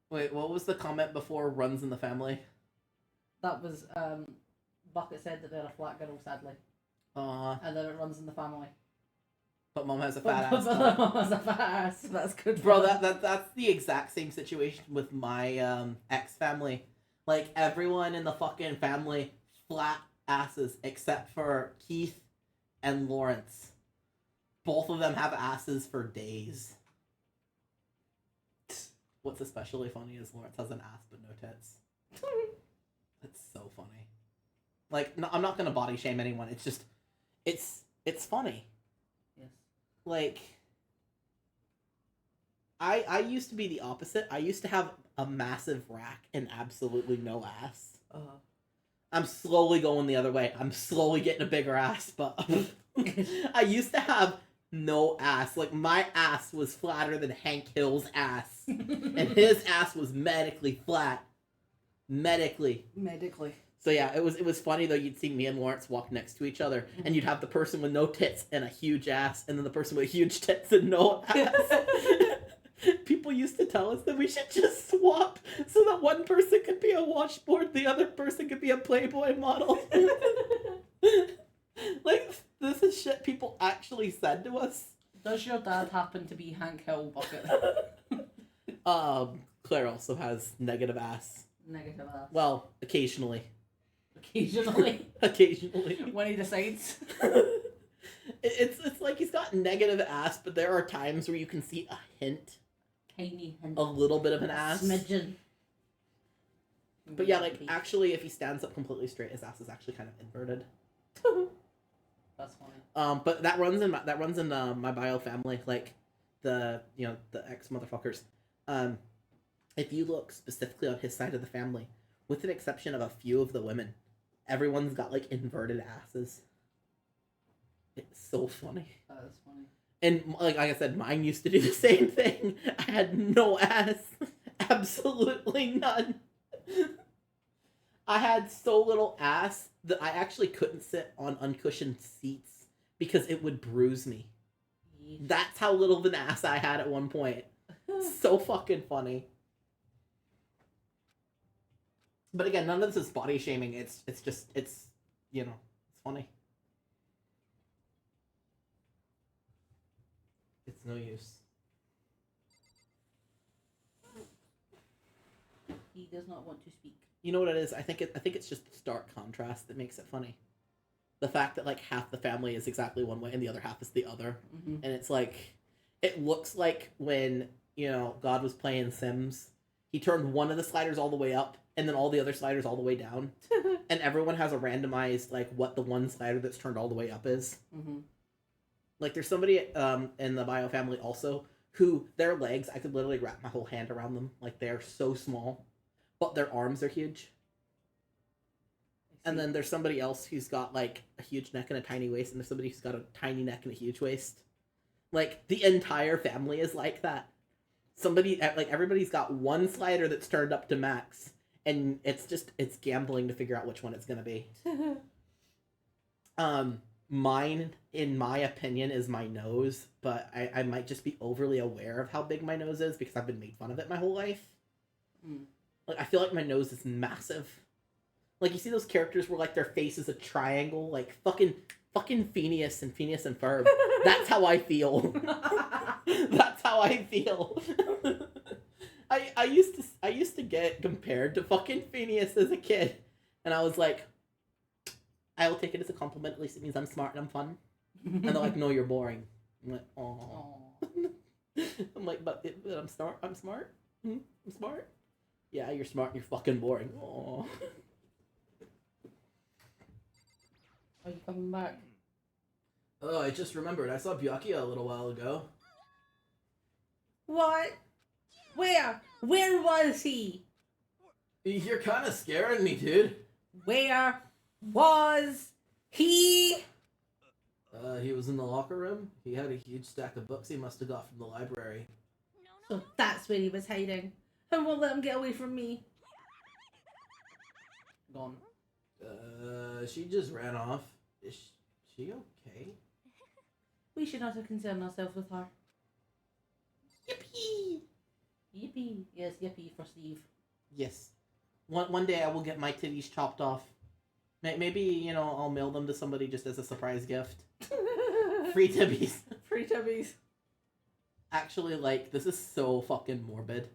Wait, what was the comment before runs in the family? That was, Bucket said that they're a flat girl, sadly. And then it runs in the family. But mom has a fat ass. But mom has a fat ass. That's good. Bro, that's the exact same situation with my ex family. Like, everyone in the fucking family, flat asses, except for Keith and Lawrence. Both of them have asses for days. What's especially funny is Lawrence has an ass but no tits. It's so funny. Like, no, I'm not gonna body shame anyone. It's just, it's funny. Yes. Like, I used to be the opposite. I used to have a massive rack and absolutely no ass. I'm slowly going the other way. I'm slowly getting a bigger ass, but I used to have no ass. Like, my ass was flatter than Hank Hill's ass. And his ass was medically flat. Medically. So yeah, it was funny though. You'd see me and Lawrence walk next to each other, and you'd have the person with no tits and a huge ass, and then the person with huge tits and no ass. People used to tell us that we should just swap so that one person could be a washboard, the other person could be a Playboy model. Like, this is shit people actually said to us. Does your dad happen to be Hank Hill Bucket? Claire also has negative ass. Negative ass. Well, occasionally. Occasionally. Occasionally. When he decides. It's like he's got negative ass, but there are times where you can see a hint. Tiny hint. A little bit of an ass. Smidgen. But yeah, like, actually, if he stands up completely straight, his ass is actually kind of inverted. That's funny. But that runs in my bio family, like the ex motherfuckers. If you look specifically on his side of the family, with an exception of a few of the women, everyone's got like inverted asses. It's so funny. That is funny. And like I said, mine used to do the same thing. I had no ass, absolutely none. I had so little ass that I actually couldn't sit on uncushioned seats because it would bruise me. That's how little of an ass I had at one point. So fucking funny. But again, none of this is body shaming. It's you know, it's funny. It's no use. He does not want to speak. You know what it is? I think it's just the stark contrast that makes it funny. The fact that like half the family is exactly one way and the other half is the other. Mm-hmm. And it's like, it looks like when, God was playing Sims, he turned one of the sliders all the way up and then all the other sliders all the way down. And everyone has a randomized, like, what the one slider that's turned all the way up is. Mm-hmm. Like, there's somebody in the bio family also who, their legs, I could literally wrap my whole hand around them. Like, they're so small. But their arms are huge. And then there's somebody else who's got, like, a huge neck and a tiny waist, and there's somebody who's got a tiny neck and a huge waist. Like, the entire family is like that. Everybody's got one slider that's turned up to max, and it's gambling to figure out which one it's gonna be. Mine, in my opinion, is my nose, but I might just be overly aware of how big my nose is because I've been made fun of it my whole life. Mm. Like, I feel like my nose is massive. Like, you see those characters where, like, their face is a triangle? Like, fucking Phineas and Ferb. That's how I feel. That's how I feel. I used to get compared to fucking Phineas as a kid. And I was like, I will take it as a compliment. At least it means I'm smart and I'm fun. And they're like, no, you're boring. I'm like, oh. I'm like, but I'm smart. I'm smart. I'm smart. Yeah, you're smart and you're fucking boring. Oh. Are you coming back? Oh, I just remembered. I saw Byakuya a little while ago. What? Where? Where was he? You're kind of scaring me, dude. Where was he? He was in the locker room. He had a huge stack of books he must have got from the library. So that's where he was hiding. I won't let him get away from me. Gone. She just ran off. Is she okay? We should not have concerned ourselves with her. Yippee! Yippee. Yes, yippee for Steve. Yes. One day I will get my titties chopped off. Maybe, I'll mail them to somebody just as a surprise gift. Free tibbies. Free tibbies. Actually, like, this is so fucking morbid.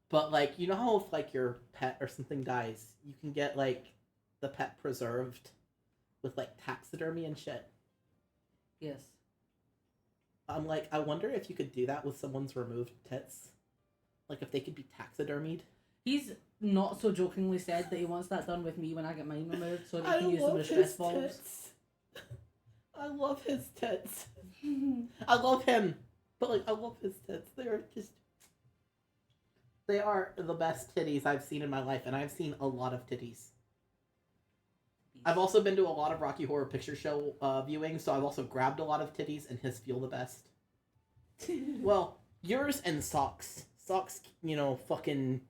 But, like, you know how if, like, your pet or something dies, you can get, like, the pet preserved with, like, taxidermy and shit? Yes. I'm like, I wonder if you could do that with someone's removed tits. Like, if they could be taxidermied. He's not so jokingly said that he wants that done with me when I get mine removed so that he can use them as stress balls. I love his tits. I love him. But, like, I love his tits. They are the best titties I've seen in my life, and I've seen a lot of titties. I've also been to a lot of Rocky Horror Picture Show viewings, so I've also grabbed a lot of titties, and his feel the best. Well, yours and Socks. Socks, fucking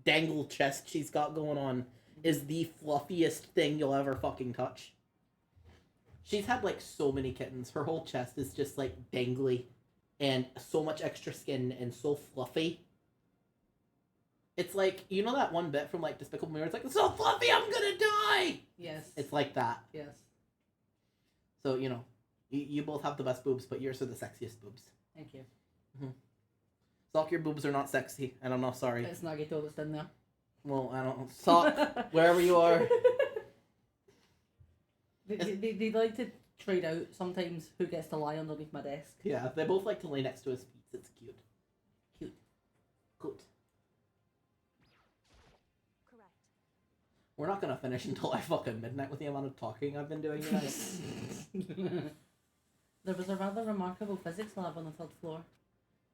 dangle chest she's got going on is the fluffiest thing you'll ever fucking touch. She's had, like, so many kittens. Her whole chest is just, like, dangly and so much extra skin and so fluffy. It's like, you know that one bit from, like, Despicable Me where it's like, it's so fluffy, I'm gonna die! Yes. It's like that. Yes. So, you both have the best boobs, but yours are the sexiest boobs. Thank you. Mm-hmm. Sock, your boobs are not sexy. I don't know, sorry. It's Nagito that's in there. Well, I don't know. Sock, wherever you are. They like to trade out sometimes who gets to lie underneath my desk. Yeah, they both like to lay next to his feet. It's cute. Cute. Good. Correct. We're not gonna finish until I fucking midnight with the amount of talking I've been doing tonight. There was a rather remarkable physics lab on the third floor.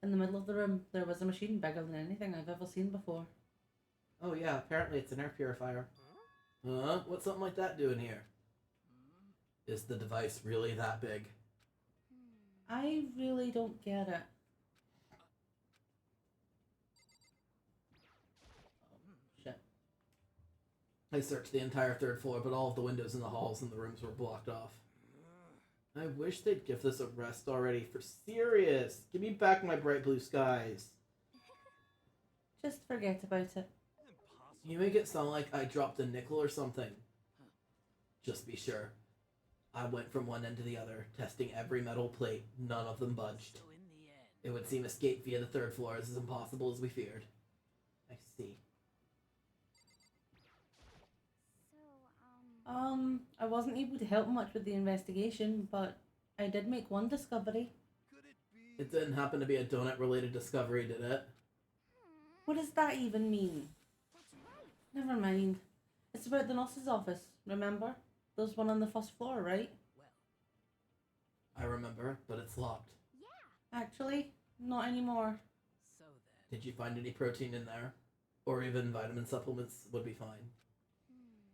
In the middle of the room, there was a machine bigger than anything I've ever seen before. Oh yeah, apparently it's an air purifier. Huh? What's something like that doing here? Is the device really that big? I really don't get it. Oh, shit. I searched the entire third floor, but all of the windows in the halls and the rooms were blocked off. I wish they'd give this a rest already. For serious! Give me back my bright blue skies. Just forget about it. You make it sound like I dropped a nickel or something. Just be sure. I went from one end to the other, testing every metal plate. None of them budged. It would seem escape via the third floor is as impossible as we feared. I see. So, I wasn't able to help much with the investigation, but I did make one discovery. Could it be? It didn't happen to be a donut-related discovery, did it? What does that even mean? Never mind. It's about the nurse's office, remember? There's one on the first floor, right? I remember, but it's locked. Actually, not anymore. So then. Did you find any protein in there? Or even vitamin supplements would be fine.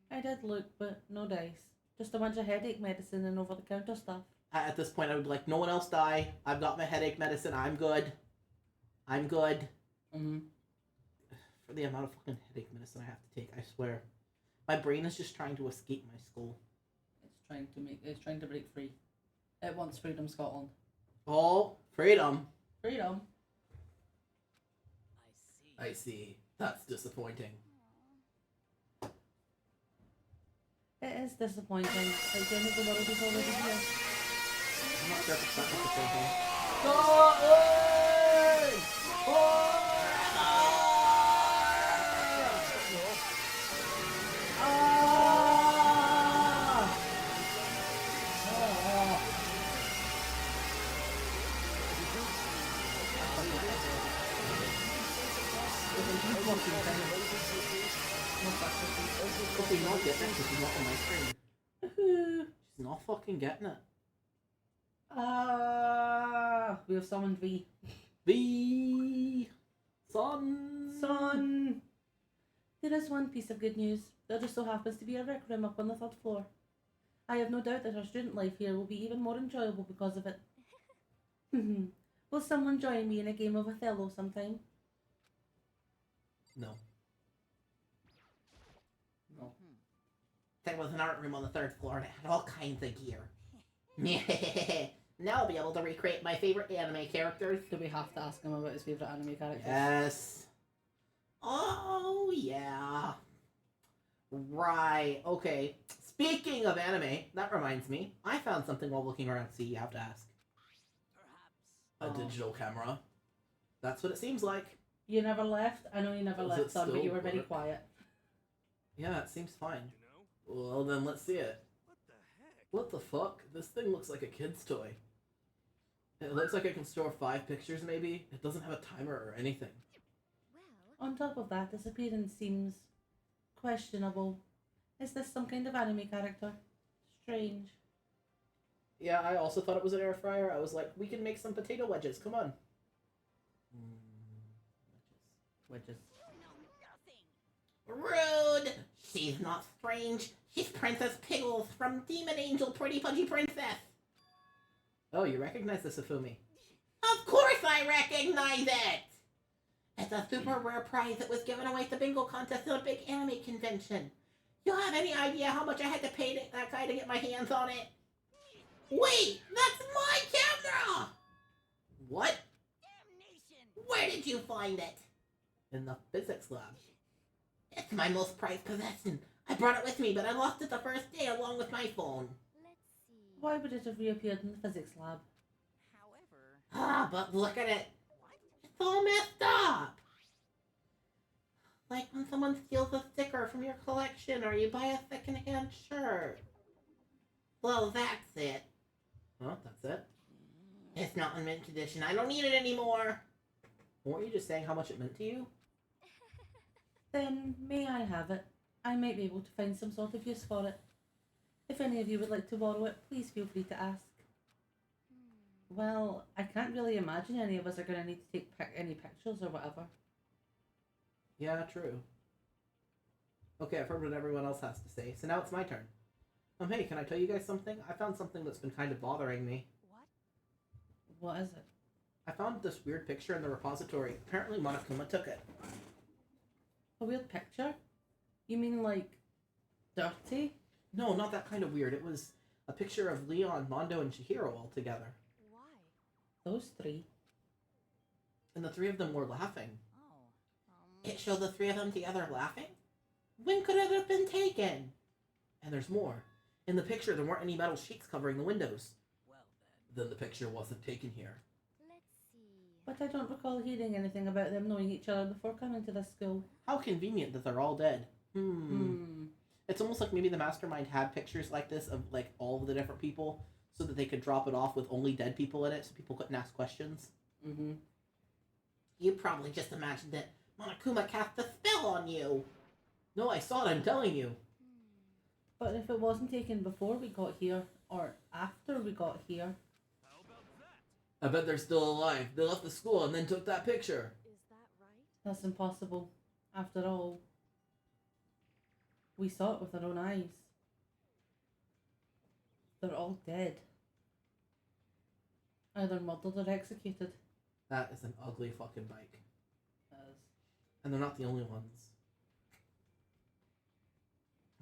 I did look, but no dice. Just a bunch of headache medicine and over-the-counter stuff. At this point, I would be like, no one else die. I've got my headache medicine. I'm good. I'm good. Mm-hmm. For the amount of fucking headache medicine I have to take, I swear. My brain is just trying to escape my skull. It's trying to break free. It wants freedom, Scotland. Oh, freedom. Freedom? I see. That's disappointing. It is disappointing. Like the end of the world is already here. I'm not sure if it's that disappointing. Okay, not getting it because she's not on my screen. She's not fucking getting it. We have summoned V. The sun. Son! There is one piece of good news. There just so happens to be a rec room up on the 3rd floor. I have no doubt that our student life here will be even more enjoyable because of it. Will someone join me in a game of Othello sometime? No. There was an art room on the 3rd floor and it had all kinds of gear. Now I'll be able to recreate my favorite anime characters. Do we have to ask him about his favourite anime characters? Yes. Oh, yeah. Right. Okay. Speaking of anime, that reminds me. I found something while looking around. See, you have to ask. Perhaps. A digital camera. That's what it seems like. You never left? I know you never Does left, it son, but still you were very work? quiet. Yeah, it seems fine. You know? Well, then let's see it. What the heck? What the fuck? This thing looks like a kid's toy. It looks like it can store 5 pictures, maybe. It doesn't have a timer or anything. On top of that, this appearance seems questionable. Is this some kind of anime character? Strange. Yeah, I also thought it was an air fryer. I was like, we can make some potato wedges. Come on. Wedges. Rude! She's not strange. She's Princess Piggles from Demon Angel Pretty Pudgy Princess. Oh, you recognize this, Afumi? Of course I recognize it! It's a super rare prize that was given away at the bingo contest at a big anime convention. You have any idea how much I had to pay that guy to get my hands on it? Wait, that's my camera! What? Damnation! Where did you find it? In the physics lab. It's my most prized possession. I brought it with me, but I lost it the first day along with my phone. Why would it have reappeared in the physics lab? However, Ah, but look at it. It's all messed up. Like when someone steals a sticker from your collection or you buy a secondhand shirt. Well, that's it. Huh? That's it? It's not in mint condition. I don't need it anymore. Weren't you just saying how much it meant to you? Then may I have it? I might be able to find some sort of use for it. If any of you would like to borrow it, please feel free to ask. Well, I can't really imagine any of us are going to need to take any pictures or whatever. Yeah, true. Okay, I've heard what everyone else has to say, so now it's my turn. Hey, can I tell you guys something? I found something that's been kind of bothering me. What is it? I found this weird picture in the repository. Apparently Monokuma took it. A weird picture? You mean like dirty? No, not that kind of weird. It was a picture of Leon, Mondo, and Chihiro all together. Those three. And the 3 of them were laughing. oh, It showed the 3 of them together laughing? When could it have been taken? And there's more. In the picture, there weren't any metal sheets covering the windows. Well then. Then the picture wasn't taken here. But I don't recall hearing anything about them knowing each other before coming to this school. How convenient that they're all dead. It's almost like maybe the mastermind had pictures like this of like all of the different people so that they could drop it off with only dead people in it so people couldn't ask questions. No, I saw it, I'm telling you. But if it wasn't taken before we got here, or after we got here, How about that? I bet they're still alive. They left the school and then took that picture. Is that right? that's impossible. After all, we saw it with our own eyes. They're all dead. Either murdered or executed. That is an ugly fucking bike. As And they're not the only ones.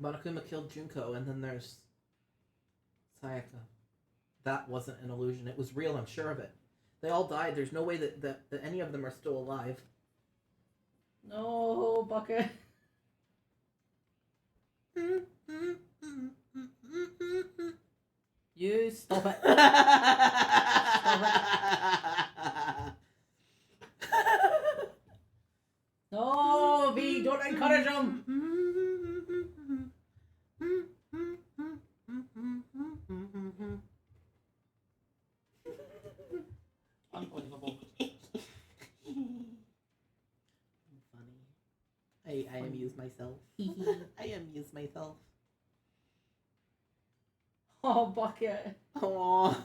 Monokuma killed Junko, and then there's Sayaka. That wasn't an illusion. It was real, I'm sure of it. They all died. There's no way that any of them are still alive. no, Bucket. You stop it. No, V, don't encourage him. Unbelievable. Funny. I amuse myself. I amuse myself. Oh, Bucket. Aww.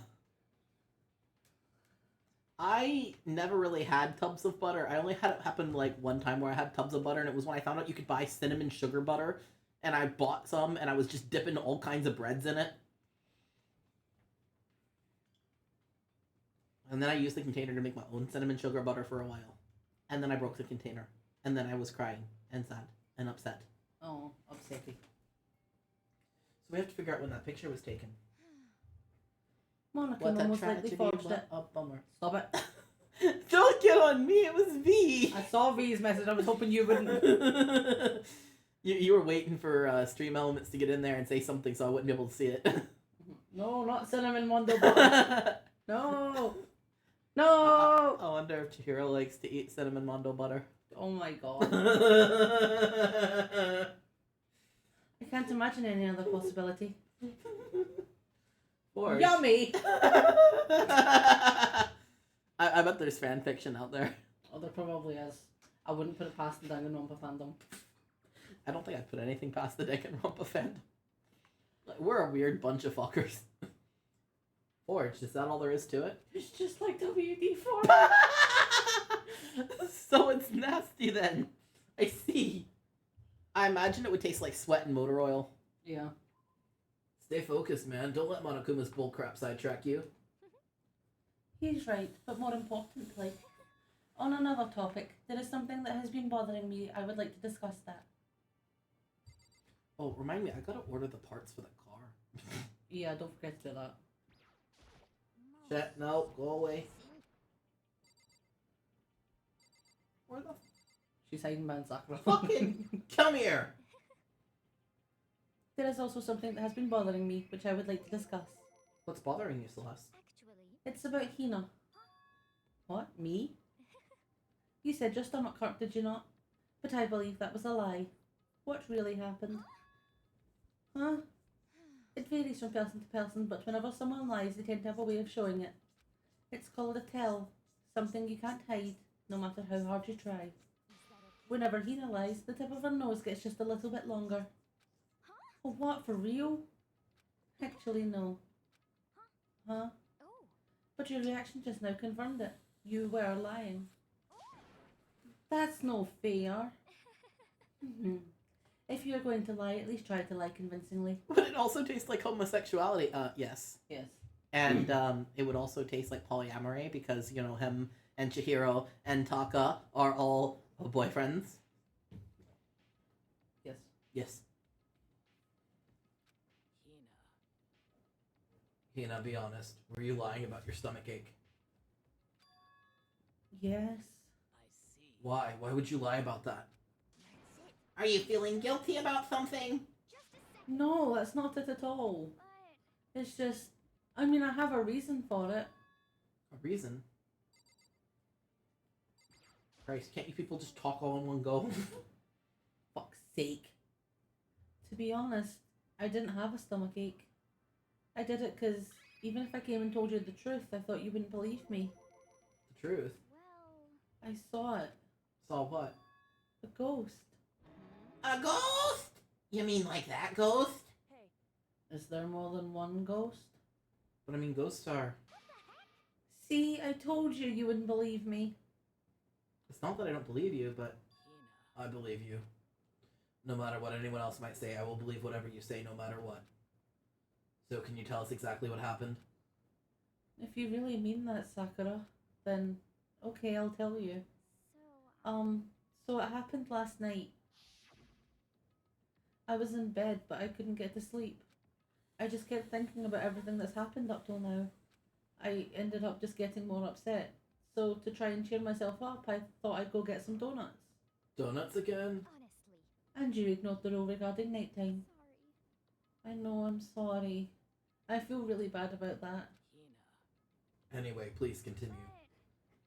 I never really had tubs of butter. I only had it happen like one time where I had tubs of butter, and it was when I found out you could buy cinnamon sugar butter, and I bought some, and I was just dipping all kinds of breads in it. And then I used the container to make my own cinnamon sugar butter for a while. And then I broke the container. And then I was crying and sad and upset. Oh, upsetty. So we have to figure out when that picture was taken. Monica What that most likely tragedy forged was. it. A bummer. Stop it. Don't get on me, it was V! I saw V's message. I was hoping you wouldn't. you were waiting for Stream Elements to get in there and say something so I wouldn't be able to see it. No, not cinnamon Mondo butter. No. No. I wonder if Chihiro likes to eat cinnamon mondo butter. Oh my god. I can't imagine any other possibility. Or Yummy. I bet there's fan fiction out there. Oh, there probably is. I wouldn't put it past the Danganronpa fandom. I don't think I'd put anything past the Danganronpa fandom. Like, we're a weird bunch of fuckers. Forged, is that all there is to it? It's just like WD-4. So it's nasty then. I see. I imagine it would taste like sweat and motor oil. Yeah. Stay focused, man. Don't let Monokuma's bullcrap sidetrack you. He's right, but more importantly, on another topic, there is something that has been bothering me. I would like to discuss that. Oh, remind me, I gotta order the parts for the car. Yeah, don't forget to do that. Shit, no, go away. Where the She's hiding behind Sakura. fucking come here? There is also something that has been bothering me, which I would like to discuss. What's bothering you, Celeste? Actually, It's about Hina. What? Me? You said your stomach hurt, did you not? But I believe that was a lie. What really happened? Huh? It varies from person to person, but whenever someone lies, they tend to have a way of showing it. It's called a tell. Something you can't hide, no matter how hard you try. Whenever Hina lies, the tip of her nose gets just a little bit longer. Oh, what, for real? Actually, no. Huh? oh, But your reaction just now confirmed it. You were lying. That's no fair. If you're going to lie, at least try to lie convincingly. But it also tastes like homosexuality. Yes. Yes. And it would also taste like polyamory because, you know, him and Chihiro and Taka are all boyfriends. Yes. Yes. Hina. Hina, be honest. Were you lying about your stomach ache? Yes. I see. Why? Why would you lie about that? that's it. Are you feeling guilty about something? Just a second. No, that's not it at all. But It's just, I mean, I have a reason for it. A reason? Christ, can't you people just talk all in one go? Fuck's sake. To be honest, I didn't have a stomach ache. I did it because even if I came and told you the truth, I thought you wouldn't believe me. The truth. well, I saw it. Saw what? A ghost. A ghost? You mean like that ghost? Is there more than one ghost? But I mean, ghosts are. See, I told you you wouldn't believe me. It's not that I don't believe you, but I believe you. No matter what anyone else might say, I will believe whatever you say, no matter what. So, can you tell us exactly what happened? If you really mean that, Sakura, then okay, I'll tell you. So it happened last night. I was in bed, but I couldn't get to sleep. I just kept thinking about everything that's happened up till now. I ended up just getting more upset. So to try and cheer myself up, I thought I'd go get some donuts. Donuts again? Honestly, And you ignored the rule regarding nighttime. sorry. I know, I'm sorry. I feel really bad about that. Anyway, please continue.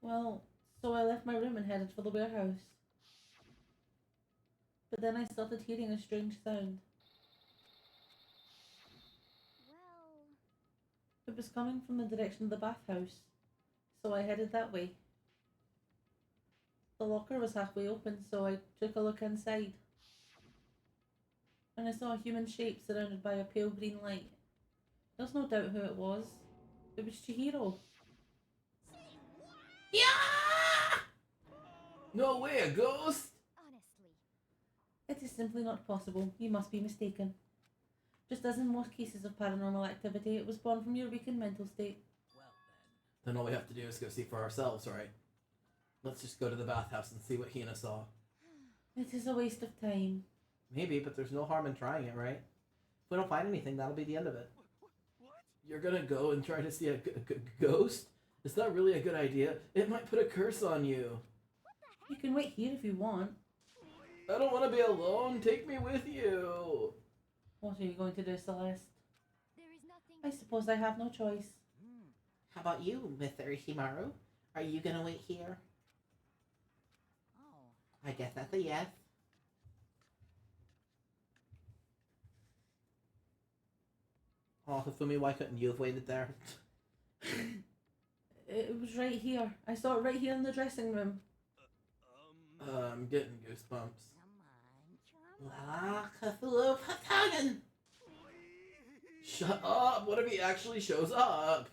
Well, so I left my room and headed for the warehouse. But then I started hearing a strange sound. Well, It was coming from the direction of the bathhouse, so I headed that way. The locker was halfway open, so I took a look inside. And I saw a human shape surrounded by a pale green light. There's no doubt who it was. It was Chihiro. Yeah! No way, a ghost? honestly, It is simply not possible. You must be mistaken. Just as in most cases of paranormal activity, it was born from your weakened mental state. Then all we have to do is go see for ourselves, right? Let's just go to the bathhouse and see what Hina saw. It is a waste of time. Maybe, but there's no harm in trying it, right? If we don't find anything, that'll be the end of it. You're gonna go and try to see a ghost? Is that really a good idea? It might put a curse on you. You can wait here if you want. I don't want to be alone. Take me with you. What are you going to do, Celeste? there is nothing. I suppose I have no choice. How about you, Mr. Ishimaru? Are you gonna wait here? Oh. I guess that's a yes. Oh, Hifumi, why couldn't you have waited there? It was right here. I saw it right here in the dressing room. I'm getting goosebumps. Come on. La Cthulhu Patagan! Shut up! What if he actually shows up?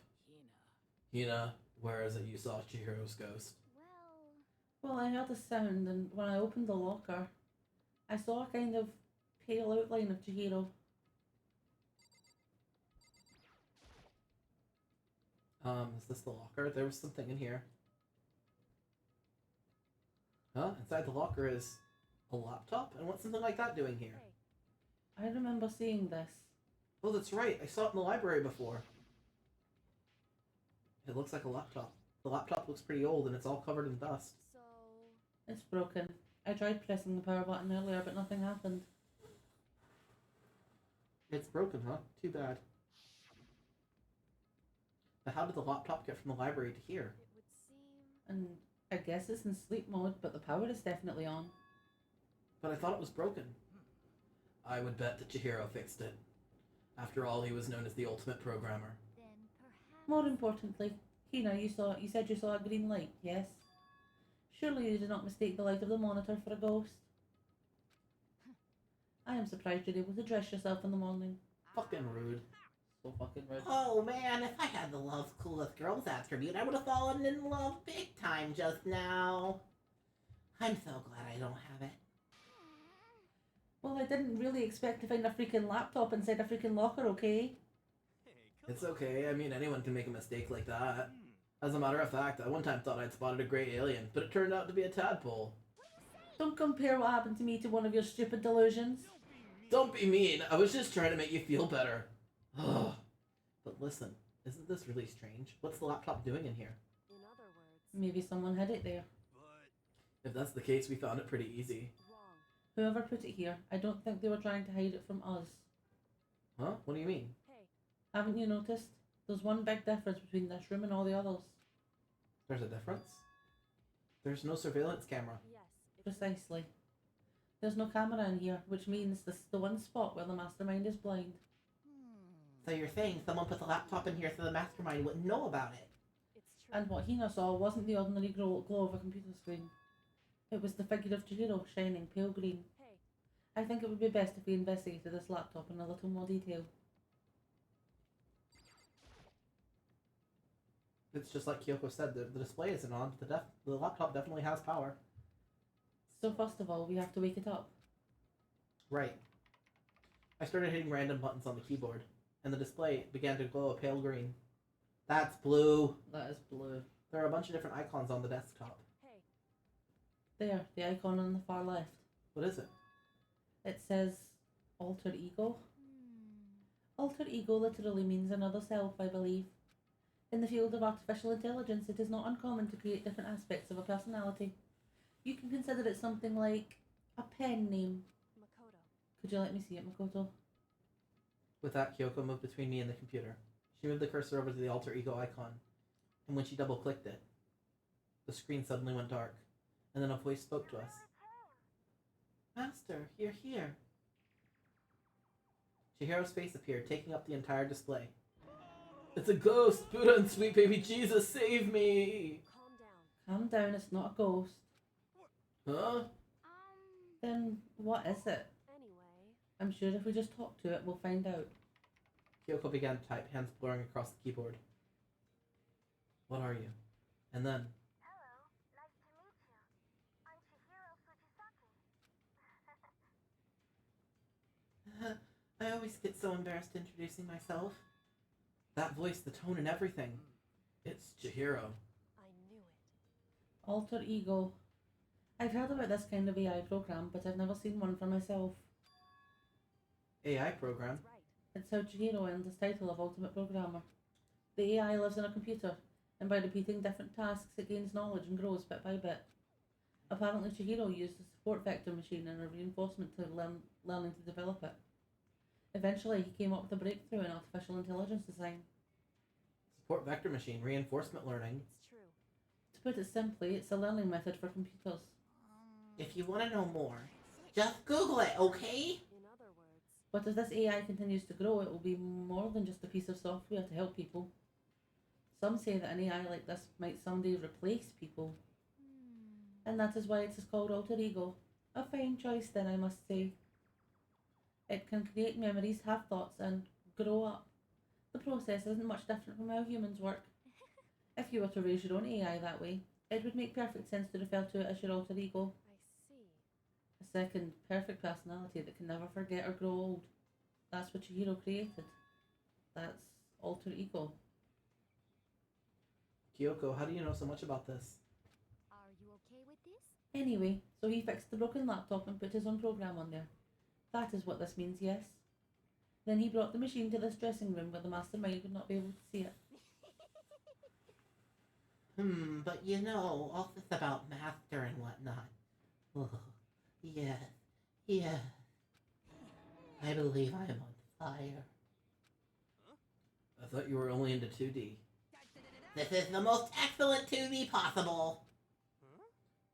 Hina, where is it you saw Chihiro's ghost? Well, Well, I heard a sound, and when I opened the locker, I saw a kind of pale outline of Chihiro. Is this the locker? There was something in here. Huh? Inside the locker is a laptop? And what's something like that doing here? I remember seeing this. Oh, that's right. I saw it in the library before. It looks like a laptop. The laptop looks pretty old and it's all covered in dust. so It's broken. I tried pressing the power button earlier, but nothing happened. It's broken, huh? Too bad. But how did the laptop get from the library to here? it would seem. And I guess it's in sleep mode, but the power is definitely on. But I thought it was broken. I would bet that Chihiro fixed it. After all, he was known as the ultimate programmer. Then perhaps. More importantly, Hina, you said you saw a green light, yes? Surely you did not mistake the light of the monitor for a ghost. I am surprised you're able to dress yourself in the morning. Fucking rude. So fucking rude. Oh man, if I had the love's coolest girls attribute, I would have fallen in love big time just now. I'm so glad I don't have it. Well, I didn't really expect to find a freaking laptop inside a freaking locker, okay? It's okay, I mean anyone can make a mistake like that. As a matter of fact, I one time thought I'd spotted a grey alien, but it turned out to be a tadpole. Don't compare what happened to me to one of your stupid delusions. Don't be mean, I was just trying to make you feel better. But listen, isn't this really strange? What's the laptop doing in here? In other words, Maybe someone hid it there. If that's the case, we found it pretty easy. wrong. Whoever put it here, I don't think they were trying to hide it from us. Huh? What do you mean? Hey, Haven't you noticed? There's one big difference between this room and all the others. There's a difference? There's no surveillance camera. yes. Precisely. There's no camera in here, which means this is the one spot where the mastermind is blind. So you're saying someone put the laptop in here so the mastermind wouldn't know about it? It's true. And what Hina saw wasn't the ordinary glow of a computer screen. It was the figure of Chihiro shining pale green. Hey, I think it would be best if we investigated this laptop in a little more detail. It's just like Kyoko said, the display isn't on, but the laptop definitely has power. So first of all, we have to wake it up. Right. I started hitting random buttons on the keyboard, and the display began to glow a pale green. That's blue. That is blue. There are a bunch of different icons on the desktop. There, the icon on the far left. What is it? It says alter ego. Alter ego literally means another self, I believe. In the field of artificial intelligence, it is not uncommon to create different aspects of a personality. You can consider it something like a pen name. Makoto. Could you let me see it, Makoto? With that, Kyoko moved between me and the computer. She moved the cursor over to the alter ego icon, and when she double-clicked it, the screen suddenly went dark, and then a voice spoke to us. Master, you're here. Chihiro's face appeared, taking up the entire display. It's a ghost! Buddha and sweet baby Jesus, save me! Calm down, it's not a ghost. Huh? Then what is it? Anyway. I'm sure if we just talk to it, we'll find out. Kyoko began to type, hands blurring across the keyboard. What are you? And then... Hello, nice to meet you. I'm Chihiro Fujisaki. I always get so embarrassed introducing myself. That voice, the tone, and everything. It's Chihiro. I knew it. Alter ego. I've heard about this kind of AI program, but I've never seen one for myself. AI program? That's right. It's how Chihiro earned his title of Ultimate Programmer. The AI lives in a computer, and by repeating different tasks, it gains knowledge and grows bit by bit. Apparently, Chihiro used a support vector machine and a reinforcement to learning to develop it. Eventually, he came up with a breakthrough in artificial intelligence design. Support vector machine, reinforcement learning. It's true. To put it simply, it's a learning method for computers. If you want to know more, just Google it, okay? In other words. But as this AI continues to grow, it will be more than just a piece of software to help people. Some say that an AI like this might someday replace people. And that is why it is called Alter Ego. A fine choice then, I must say. It can create memories, have thoughts, and grow up. The process isn't much different from how humans work. If you were to raise your own AI that way, it would make perfect sense to refer to it as your alter ego. I see. A second, perfect personality that can never forget or grow old. That's what Chihiro created. That's alter ego. Kyoko, how do you know so much about this? Are you okay with this? Anyway, so he fixed the broken laptop and put his own program on there. That is what this means, yes. Then he brought the machine to this dressing room where the mastermind would not be able to see it. But you know, all this about master and whatnot. Oh, yeah. I believe I am on fire. I thought you were only into 2D. This is the most excellent 2D possible.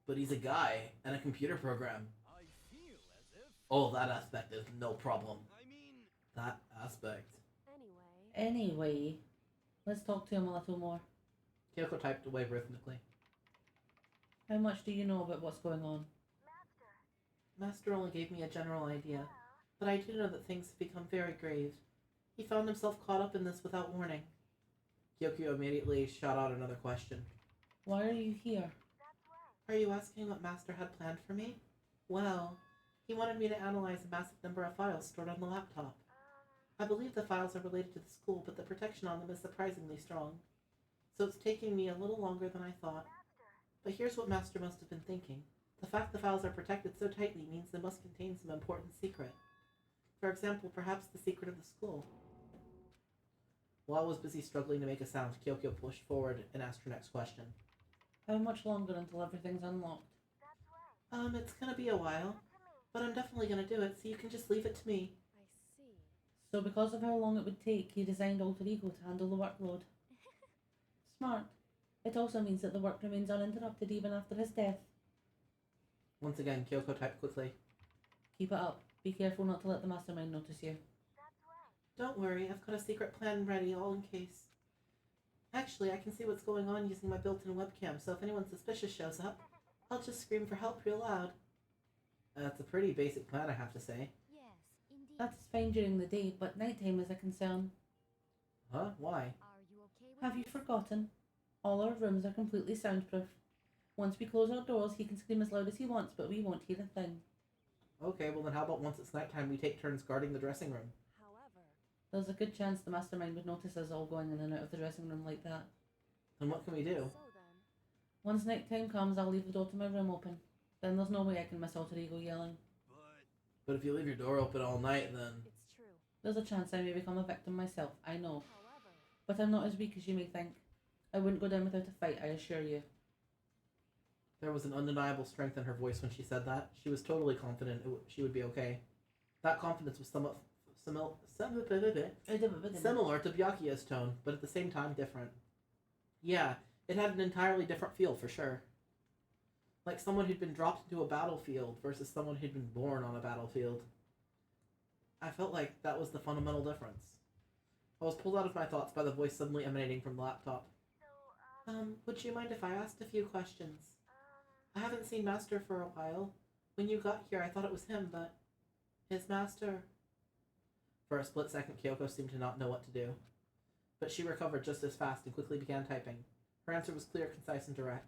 But he's a guy and a computer program. I feel as if. Oh, that aspect is no problem. I mean. That aspect. Anyway, let's talk to him a little more. Kyoko typed away rhythmically. How much do you know about what's going on? Master only gave me a general idea, but I do know that things have become very grave. He found himself caught up in this without warning. Kyoko immediately shot out another question. Why are you here? Are you asking what Master had planned for me? Well, he wanted me to analyze a massive number of files stored on the laptop. I believe the files are related to the school, but the protection on them is surprisingly strong. So it's taking me a little longer than I thought. But here's what Master must have been thinking. The fact the files are protected so tightly means they must contain some important secret. For example, perhaps the secret of the school. While I was busy struggling to make a sound, Kyoko pushed forward and asked her next question. How much longer until everything's unlocked? It's gonna be a while, but I'm definitely gonna do it, so you can just leave it to me. I see. So because of how long it would take, he designed Alter Ego to handle the workload. Smart. It also means that the work remains uninterrupted even after his death. Once again, Kyoko typed quickly. Keep it up. Be careful not to let the mastermind notice you. Don't worry, I've got a secret plan ready, all in case. Actually, I can see what's going on using my built-in webcam, so if anyone suspicious shows up, I'll just scream for help real loud. That's a pretty basic plan, I have to say. Yes, indeed. That is fine during the day, but nighttime is a concern. Huh? Why? Are you okay with Have you this? forgotten? All our rooms are completely soundproof. Once we close our doors, he can scream as loud as he wants, but we won't hear a thing. Okay, well then how about once it's nighttime we take turns guarding the dressing room? However, There's a good chance the mastermind would notice us all going in and out of the dressing room like that. Then what can we do? so then, Once nighttime comes, I'll leave the door to my room open. Then there's no way I can miss Alter Ego yelling. But if you leave your door open all night, then... it's true. There's a chance I may become a victim myself, I know. However, But I'm not as weak as you may think. I wouldn't go down without a fight, I assure you. There was an undeniable strength in her voice when she said that. She was totally confident she would be okay. That confidence was somewhat similar to Byakuya's tone, but at the same time different. Yeah, it had an entirely different feel for sure. Like someone who'd been dropped into a battlefield versus someone who'd been born on a battlefield. I felt like that was the fundamental difference. I was pulled out of my thoughts by the voice suddenly emanating from the laptop. So, Would you mind if I asked a few questions? I haven't seen Master for a while. When you got here, I thought it was him, but... His master... For a split second, Kyoko seemed to not know what to do. But she recovered just as fast and quickly began typing. Her answer was clear, concise, and direct.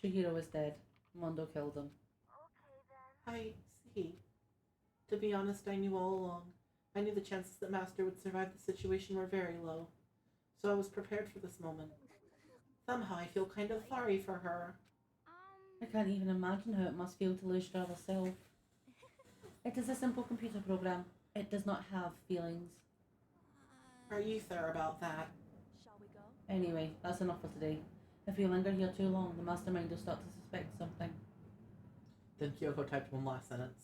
Chihiro is dead. Mondo killed him. okay then. I see. To be honest, I knew all along. I knew the chances that Master would survive the situation were very low. So I was prepared for this moment. Somehow I feel kind of sorry for her. I can't even imagine how it must feel to lose your other self. It is a simple computer program. It does not have feelings. Are you sure about that? Shall we go? Anyway, that's enough for today. If we linger here too long, the mastermind will start to suspect something. Then Kyoko typed one last sentence.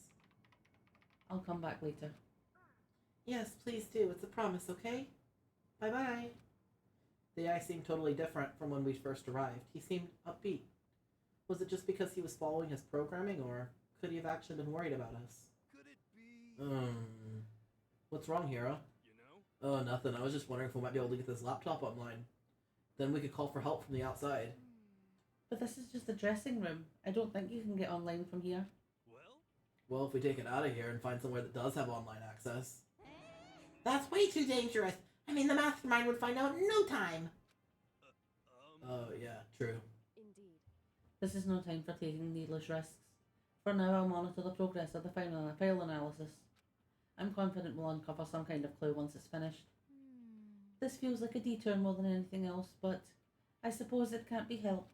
I'll come back later. Yes, please do. It's a promise, okay? Bye-bye. The guy seemed totally different from when we first arrived. He seemed upbeat. Was it just because he was following his programming, or could he have actually been worried about us? Could it be? What's wrong, Hero? You know? Oh, nothing. I was just wondering if we might be able to get this laptop online. Then we could call for help from the outside. But this is just a dressing room. I don't think you can get online from here. Well, Well, if we take it out of here and find somewhere that does have online access. That's way too dangerous. I mean, the mastermind would find out in no time. Oh, yeah, true. Indeed. This is no time for taking needless risks. For now, I'll monitor the progress of the file analysis. I'm confident we'll uncover some kind of clue once it's finished. This feels like a detour more than anything else, but I suppose it can't be helped.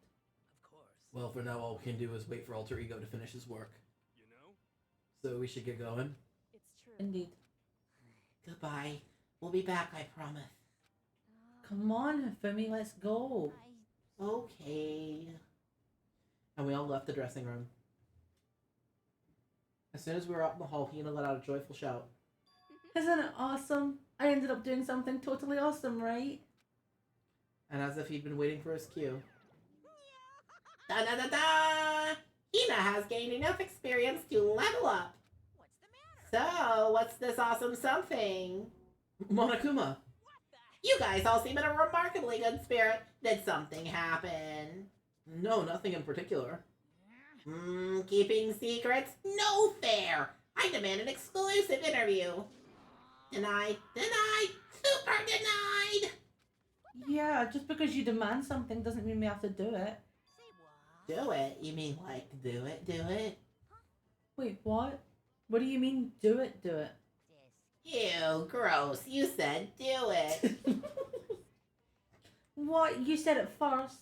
of course. Well, for now, all we can do is wait for Alter Ego to finish his work. You know? So we should get going. It's true. Indeed. Goodbye. We'll be back, I promise. Come on, Hifumi, let's go. Okay. And we all left the dressing room. As soon as we were out in the hall, Hina let out a joyful shout. Isn't it awesome? I ended up doing something totally awesome, right? And as if he'd been waiting for his cue. Da-da-da-da! Hina has gained enough experience to level up. What's the matter? So, what's this awesome something? Monokuma. You guys all seem in a remarkably good spirit. Did something happen? No, nothing in particular. Keeping secrets? No fair! I demand an exclusive interview. Denied, denied, super denied! Yeah, just because you demand something doesn't mean we have to do it. Say what? Do it? You mean like do it, do it? Wait, what? What do you mean, do it, do it? Ew, gross. You said do it. What? You said it first.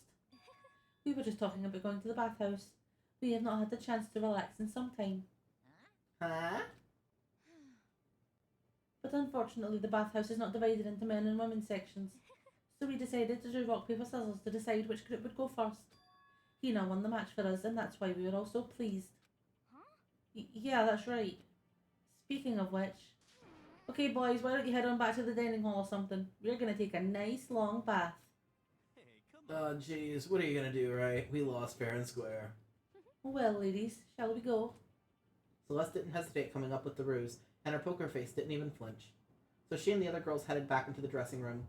We were just talking about going to the bathhouse. We have not had the chance to relax in some time. Huh? But unfortunately, the bathhouse is not divided into men and women sections. So we decided to do rock, paper, scissors to decide which group would go first. Hina won the match for us, and that's why we were all so pleased. Yeah, that's right. Speaking of which... Okay, boys, why don't you head on back to the dining hall or something? We're going to take a nice long bath. Hey, come on. Oh, jeez. What are you gonna do, right? We lost fair and square. Well, ladies, shall we go? Celeste didn't hesitate coming up with the ruse, and her poker face didn't even flinch. So she and the other girls headed back into the dressing room.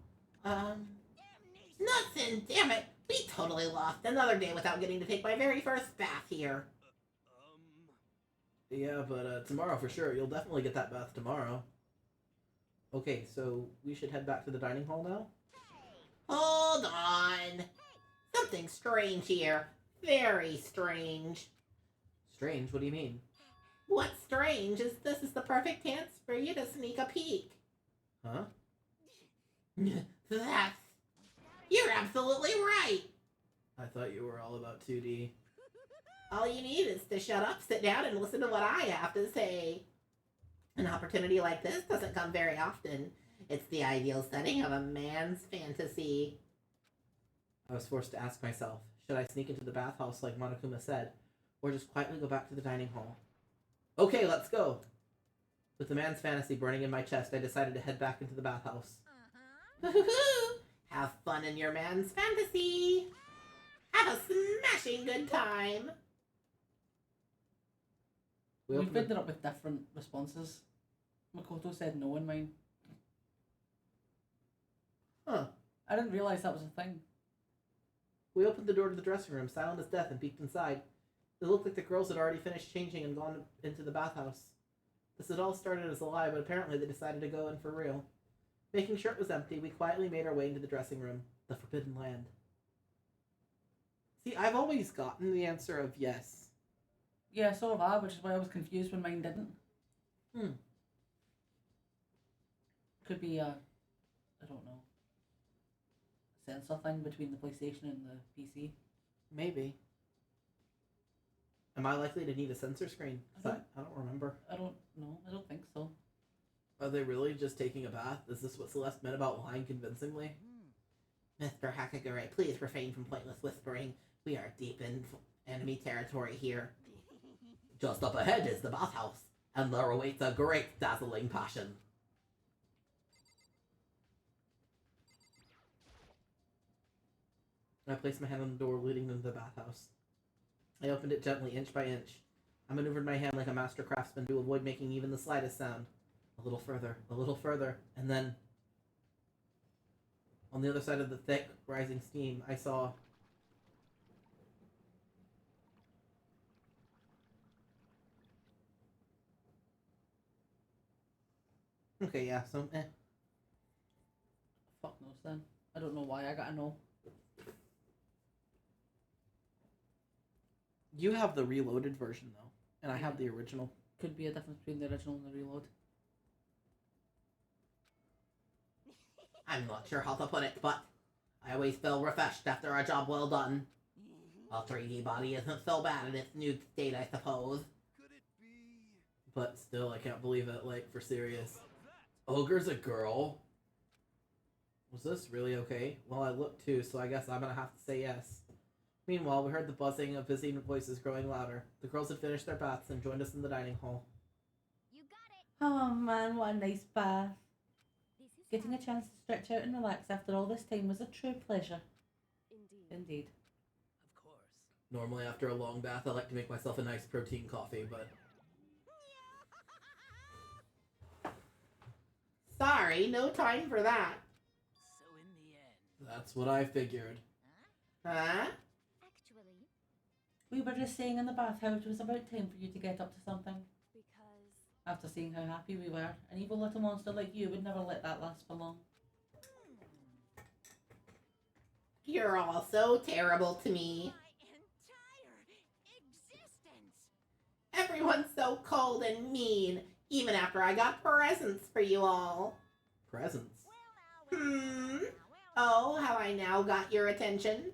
Nothing, damn it! We totally lost another day without getting to take my very first bath here. Yeah, but tomorrow for sure. You'll definitely get that bath tomorrow. Okay, so we should head back to the dining hall now? Hold on. Something strange here. Very strange. Strange? What do you mean? What's strange is this is the perfect chance for you to sneak a peek. Huh? That's... You're absolutely right. I thought you were all about 2D. All you need is to shut up, sit down, and listen to what I have to say. An opportunity like this doesn't come very often. It's the ideal setting of a man's fantasy. I was forced to ask myself, should I sneak into the bathhouse like Monokuma said, or just quietly go back to the dining hall? Okay, let's go! With the man's fantasy burning in my chest, I decided to head back into the bathhouse. Have fun in your man's fantasy. Have a smashing good time. We We've opened the- ended up with different responses. Makoto said no in mine. Huh. I didn't realise that was a thing. We opened the door to the dressing room, silent as death, and peeked inside. It looked like the girls had already finished changing and gone into the bathhouse. This had all started as a lie, but apparently they decided to go in for real. Making sure it was empty, we quietly made our way into the dressing room, the Forbidden Land. See, I've always gotten the answer of yes. Yeah, so have I, which is why I was confused when mine didn't. Could be a, I don't know, sensor thing between the PlayStation and the PC. Maybe. Am I likely to need a sensor screen? 'Cause I don't remember. I don't know. I don't think so. Are they really just taking a bath? Is this what Celeste meant about lying convincingly? Mr. Hakagure, please refrain from pointless whispering. We are deep in enemy territory here. Just up ahead is the bathhouse, and there awaits a great dazzling passion. I placed my hand on the door leading into the bathhouse. I opened it gently, inch by inch. I maneuvered my hand like a master craftsman to avoid making even the slightest sound. A little further, and then... On the other side of the thick, rising steam, I saw... Okay, yeah, so, Fuck knows then. I don't know why I gotta know. You have the reloaded version, though, and I have the original. Could be a difference between the original and the reload. I'm not sure how to put it, but I always feel refreshed after a job well done. A 3D body isn't so bad in its nude state, I suppose. Could it be? But still, I can't believe it, like, for serious. Ogre's a girl? Was this really okay? Well, I looked too, so I guess I'm gonna have to say yes. Meanwhile, we heard the buzzing of busy voices growing louder. The girls had finished their baths and joined us in the dining hall. You got it. Oh man, what a nice bath. This is Getting a chance to stretch out and relax after all this time was a true pleasure. Indeed. Indeed. Of course. Normally, after a long bath, I like to make myself a nice protein coffee, but... Sorry, no time for that. So in the end. That's what I figured. Huh? Actually, We were just saying in the bath how it was about time for you to get up to something. because After seeing how happy we were, an evil little monster like you would never let that last for long. You're all so terrible to me. My entire existence. Everyone's so cold and mean, even after I got presents for you all. Presents. Oh, have I now got your attention?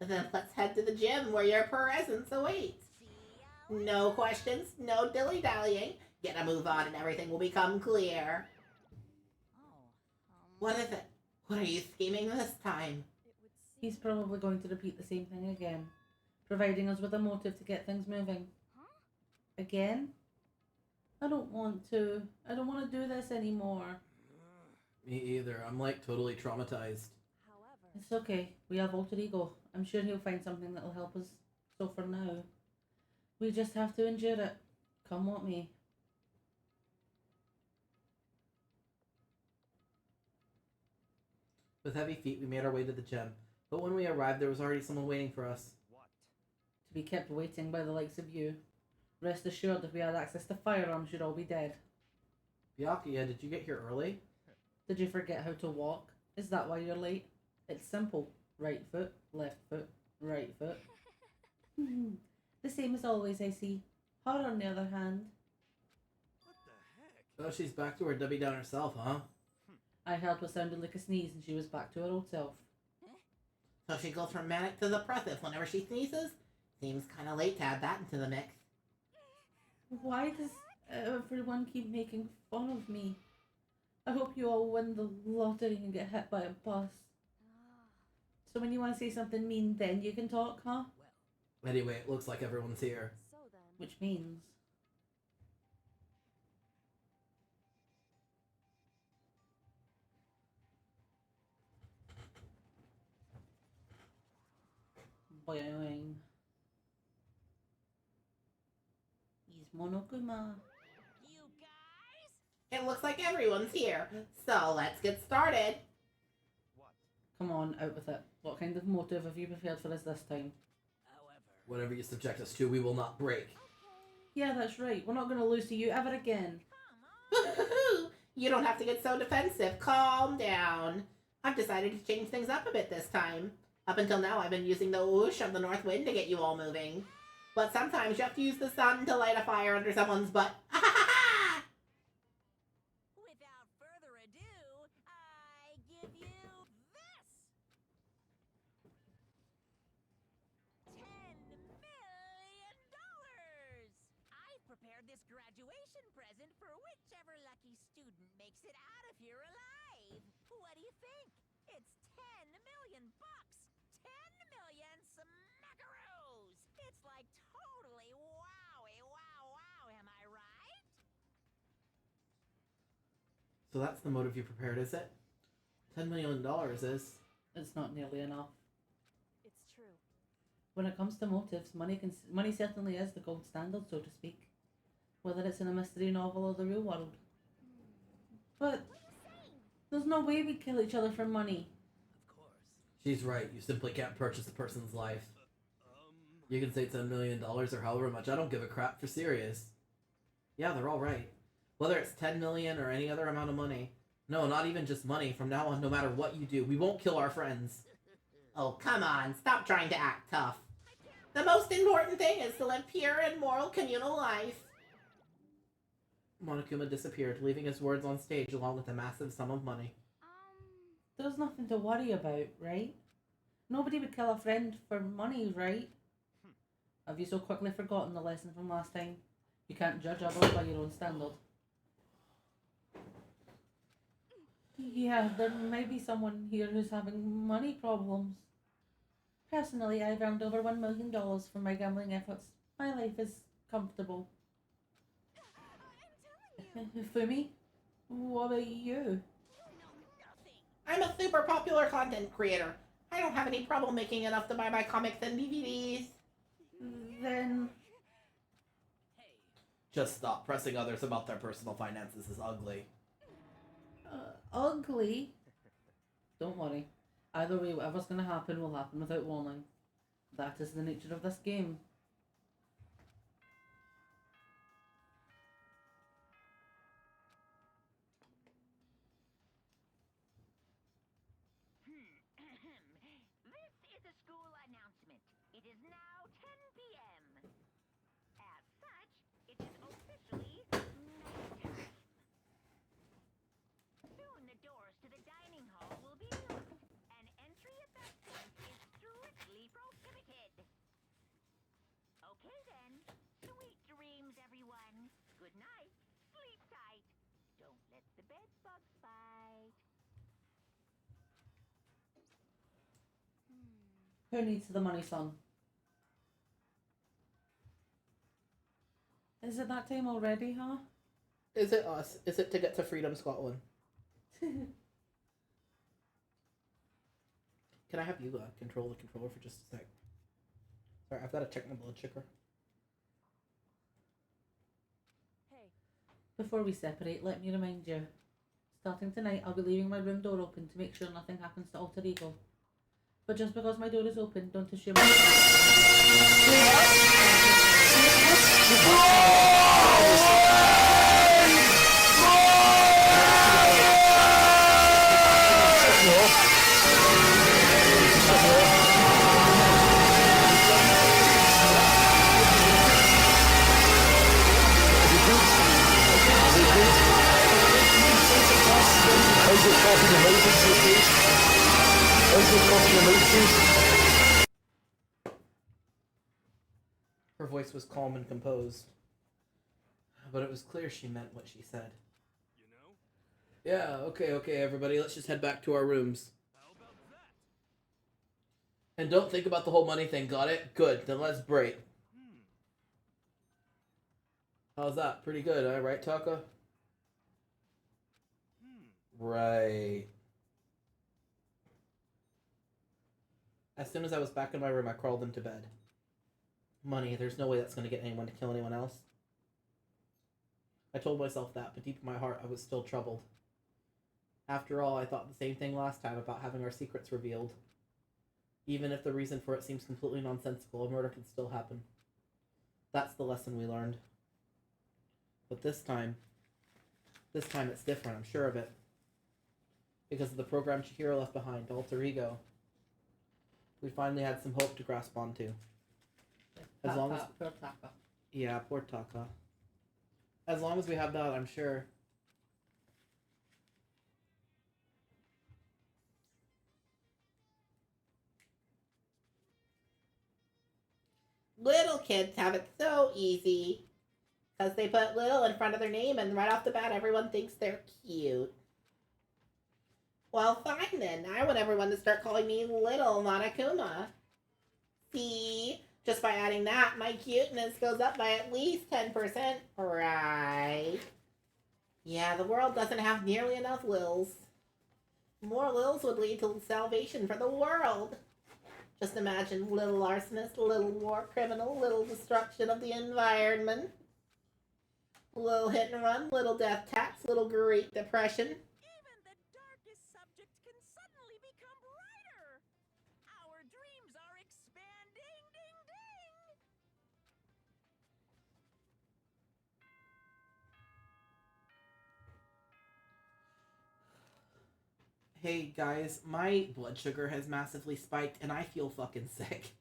Then let's head to the gym where your presents await. No questions, no dilly-dallying. Get a move on and everything will become clear. What is it? What are you scheming this time? it would seem He's probably going to repeat the same thing again, providing us with a motive to get things moving. Huh? Again? I don't want to. I don't want to do this anymore. Me either. I'm, like, totally traumatized. However, It's okay. We have alter ego. I'm sure he'll find something that'll help us. So for now, we just have to endure it. Come what may. With heavy feet, we made our way to the gym. But when we arrived, there was already someone waiting for us. What? To be kept waiting by the likes of you. Rest assured, if we had access to firearms, you'd all be dead. Byakuya, did you get here early? Did you forget how to walk? Is that why you're late? It's simple. Right foot, left foot, right foot. The same as always, I see. Her, on the other hand. What the heck? Oh, she's back to her Debbie Downer herself, huh? I heard what sounded like a sneeze and she was back to her old self. So she goes from manic to depressive whenever she sneezes? Seems kind of late to add that into the mix. Why does everyone keep making fun of me? I hope you all win the lottery and get hit by a bus. So when you want to say something mean, then you can talk, huh? Anyway, it looks like everyone's here. So then. Which means... Boing. He's Monokuma. You guys? It looks like everyone's here. So let's get started. What? Come on, out with it. What kind of motive have you prepared for us this time? However, Whatever you subject us to, we will not break. Yeah, that's right. We're not going to lose to you ever again. You don't have to get so defensive. Calm down. I've decided to change things up a bit this time. Up until now, I've been using the whoosh of the north wind to get you all moving. But sometimes you have to use the sun to light a fire under someone's butt. Without further ado, I give you this! $10 million! I've prepared this graduation present for whichever lucky student makes it out of here alive. What do you think? It's $10 million bucks! 10 million smackaroos! It's like totally wowie, wow, am I right? So that's the motive you prepared, is it? $10 million is. It's not nearly enough. It's true. When it comes to motives, money certainly is the gold standard, so to speak. Whether it's in a mystery novel or the real world. But there's no way we kill each other for money. of course. She's right. You simply can't purchase a person's life. You can say $10 million or however much. I don't give a crap for serious. Yeah, they're all right. Whether it's 10 million or any other amount of money. No, not even just money. From now on, no matter what you do, we won't kill our friends. Oh, come on. Stop trying to act tough. The most important thing is to live pure and moral communal life. Monokuma disappeared, leaving his words on stage along with a massive sum of money. There's nothing to worry about, right? Nobody would kill a friend for money, right? Have you so quickly forgotten the lesson from last time? You can't judge others by your own standard. Yeah, there may be someone here who's having money problems. Personally, I've earned over $1 million from my gambling efforts. My life is comfortable. Fumi, what about you? I'm a super popular content creator. I don't have any problem making enough to buy my comics and DVDs. Then... Just stop. Pressing others about their personal finances is ugly. Ugly? Don't worry. Either way, whatever's gonna happen will happen without warning. That is the nature of this game. This is a school announcement. It is now 10 p.m. As such, it is officially nighttime. Soon the doors to the dining hall will be locked, and entry at that point is strictly prohibited. Okay then, sweet dreams, everyone. Good night, sleep tight. Don't let the bed bugs bite. Who needs the money, son? Is it that time already, huh? Is it us? Is it to get to Freedom Scotland? Can I have you control the controller for just a sec? Sorry, I've got to check my blood sugar. Hey, Before we separate, let me remind you. Starting tonight, I'll be leaving my room door open to make sure nothing happens to Alter Ego. But just because my door is open, don't assume... Her voice was calm and composed, but it was clear she meant what she said. You know? Yeah, okay, everybody, let's just head back to our rooms. How about that? And don't think about the whole money thing, got it? Good, then let's break. How's that? Pretty good, right, Taka? Right. As soon as I was back in my room, I crawled into bed. Money, there's no way that's going to get anyone to kill anyone else. I told myself that, but deep in my heart, I was still troubled. After all, I thought the same thing last time about having our secrets revealed. Even if the reason for it seems completely nonsensical, a murder can still happen. That's the lesson we learned. But this time it's different, I'm sure of it. Because of the program Chihiro left behind, Alter Ego. We finally had some hope to grasp onto. As long as... Poor Taka. Yeah, poor Taka. As long as we have that, I'm sure. Little kids have it so easy. Because they put little in front of their name and right off the bat everyone thinks they're cute. Well, fine then. I want everyone to start calling me Little Monokuma. See? Just by adding that, my cuteness goes up by at least 10%. Right? Yeah, the world doesn't have nearly enough Lils. More Lils would lead to salvation for the world. Just imagine little arsonist, little war criminal, little destruction of the environment. Little hit and run, little death tax, little Great Depression. Even the darkest subject can suddenly become brighter. Our dreams are expanding, ding ding. Hey guys, my blood sugar has massively spiked and I feel fucking sick.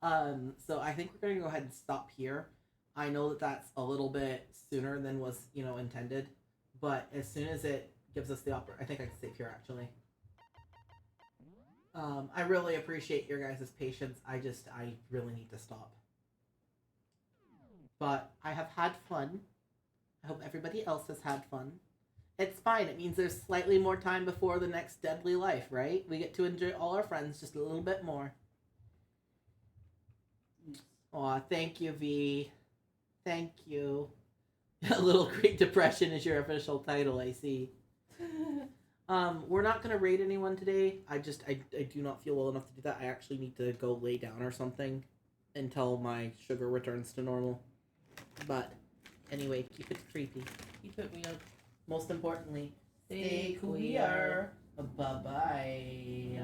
So I think we're gonna go ahead and stop here. I know that that's a little bit sooner than was, intended, but as soon as it gives us the I think I can save here actually. I really appreciate your guys' patience. I really need to stop. But I have had fun. I hope everybody else has had fun. It's fine. It means there's slightly more time before the next deadly life, right? We get to enjoy all our friends just a little bit more. Aw, thank you, V. Thank you. A little Great Depression is your official title, I see. We're not gonna raid anyone today. I do not feel well enough to do that. I actually need to go lay down or something until my sugar returns to normal. But anyway, keep it creepy. Keep it weird. Most importantly, Stay queer. Bye-bye. Bye.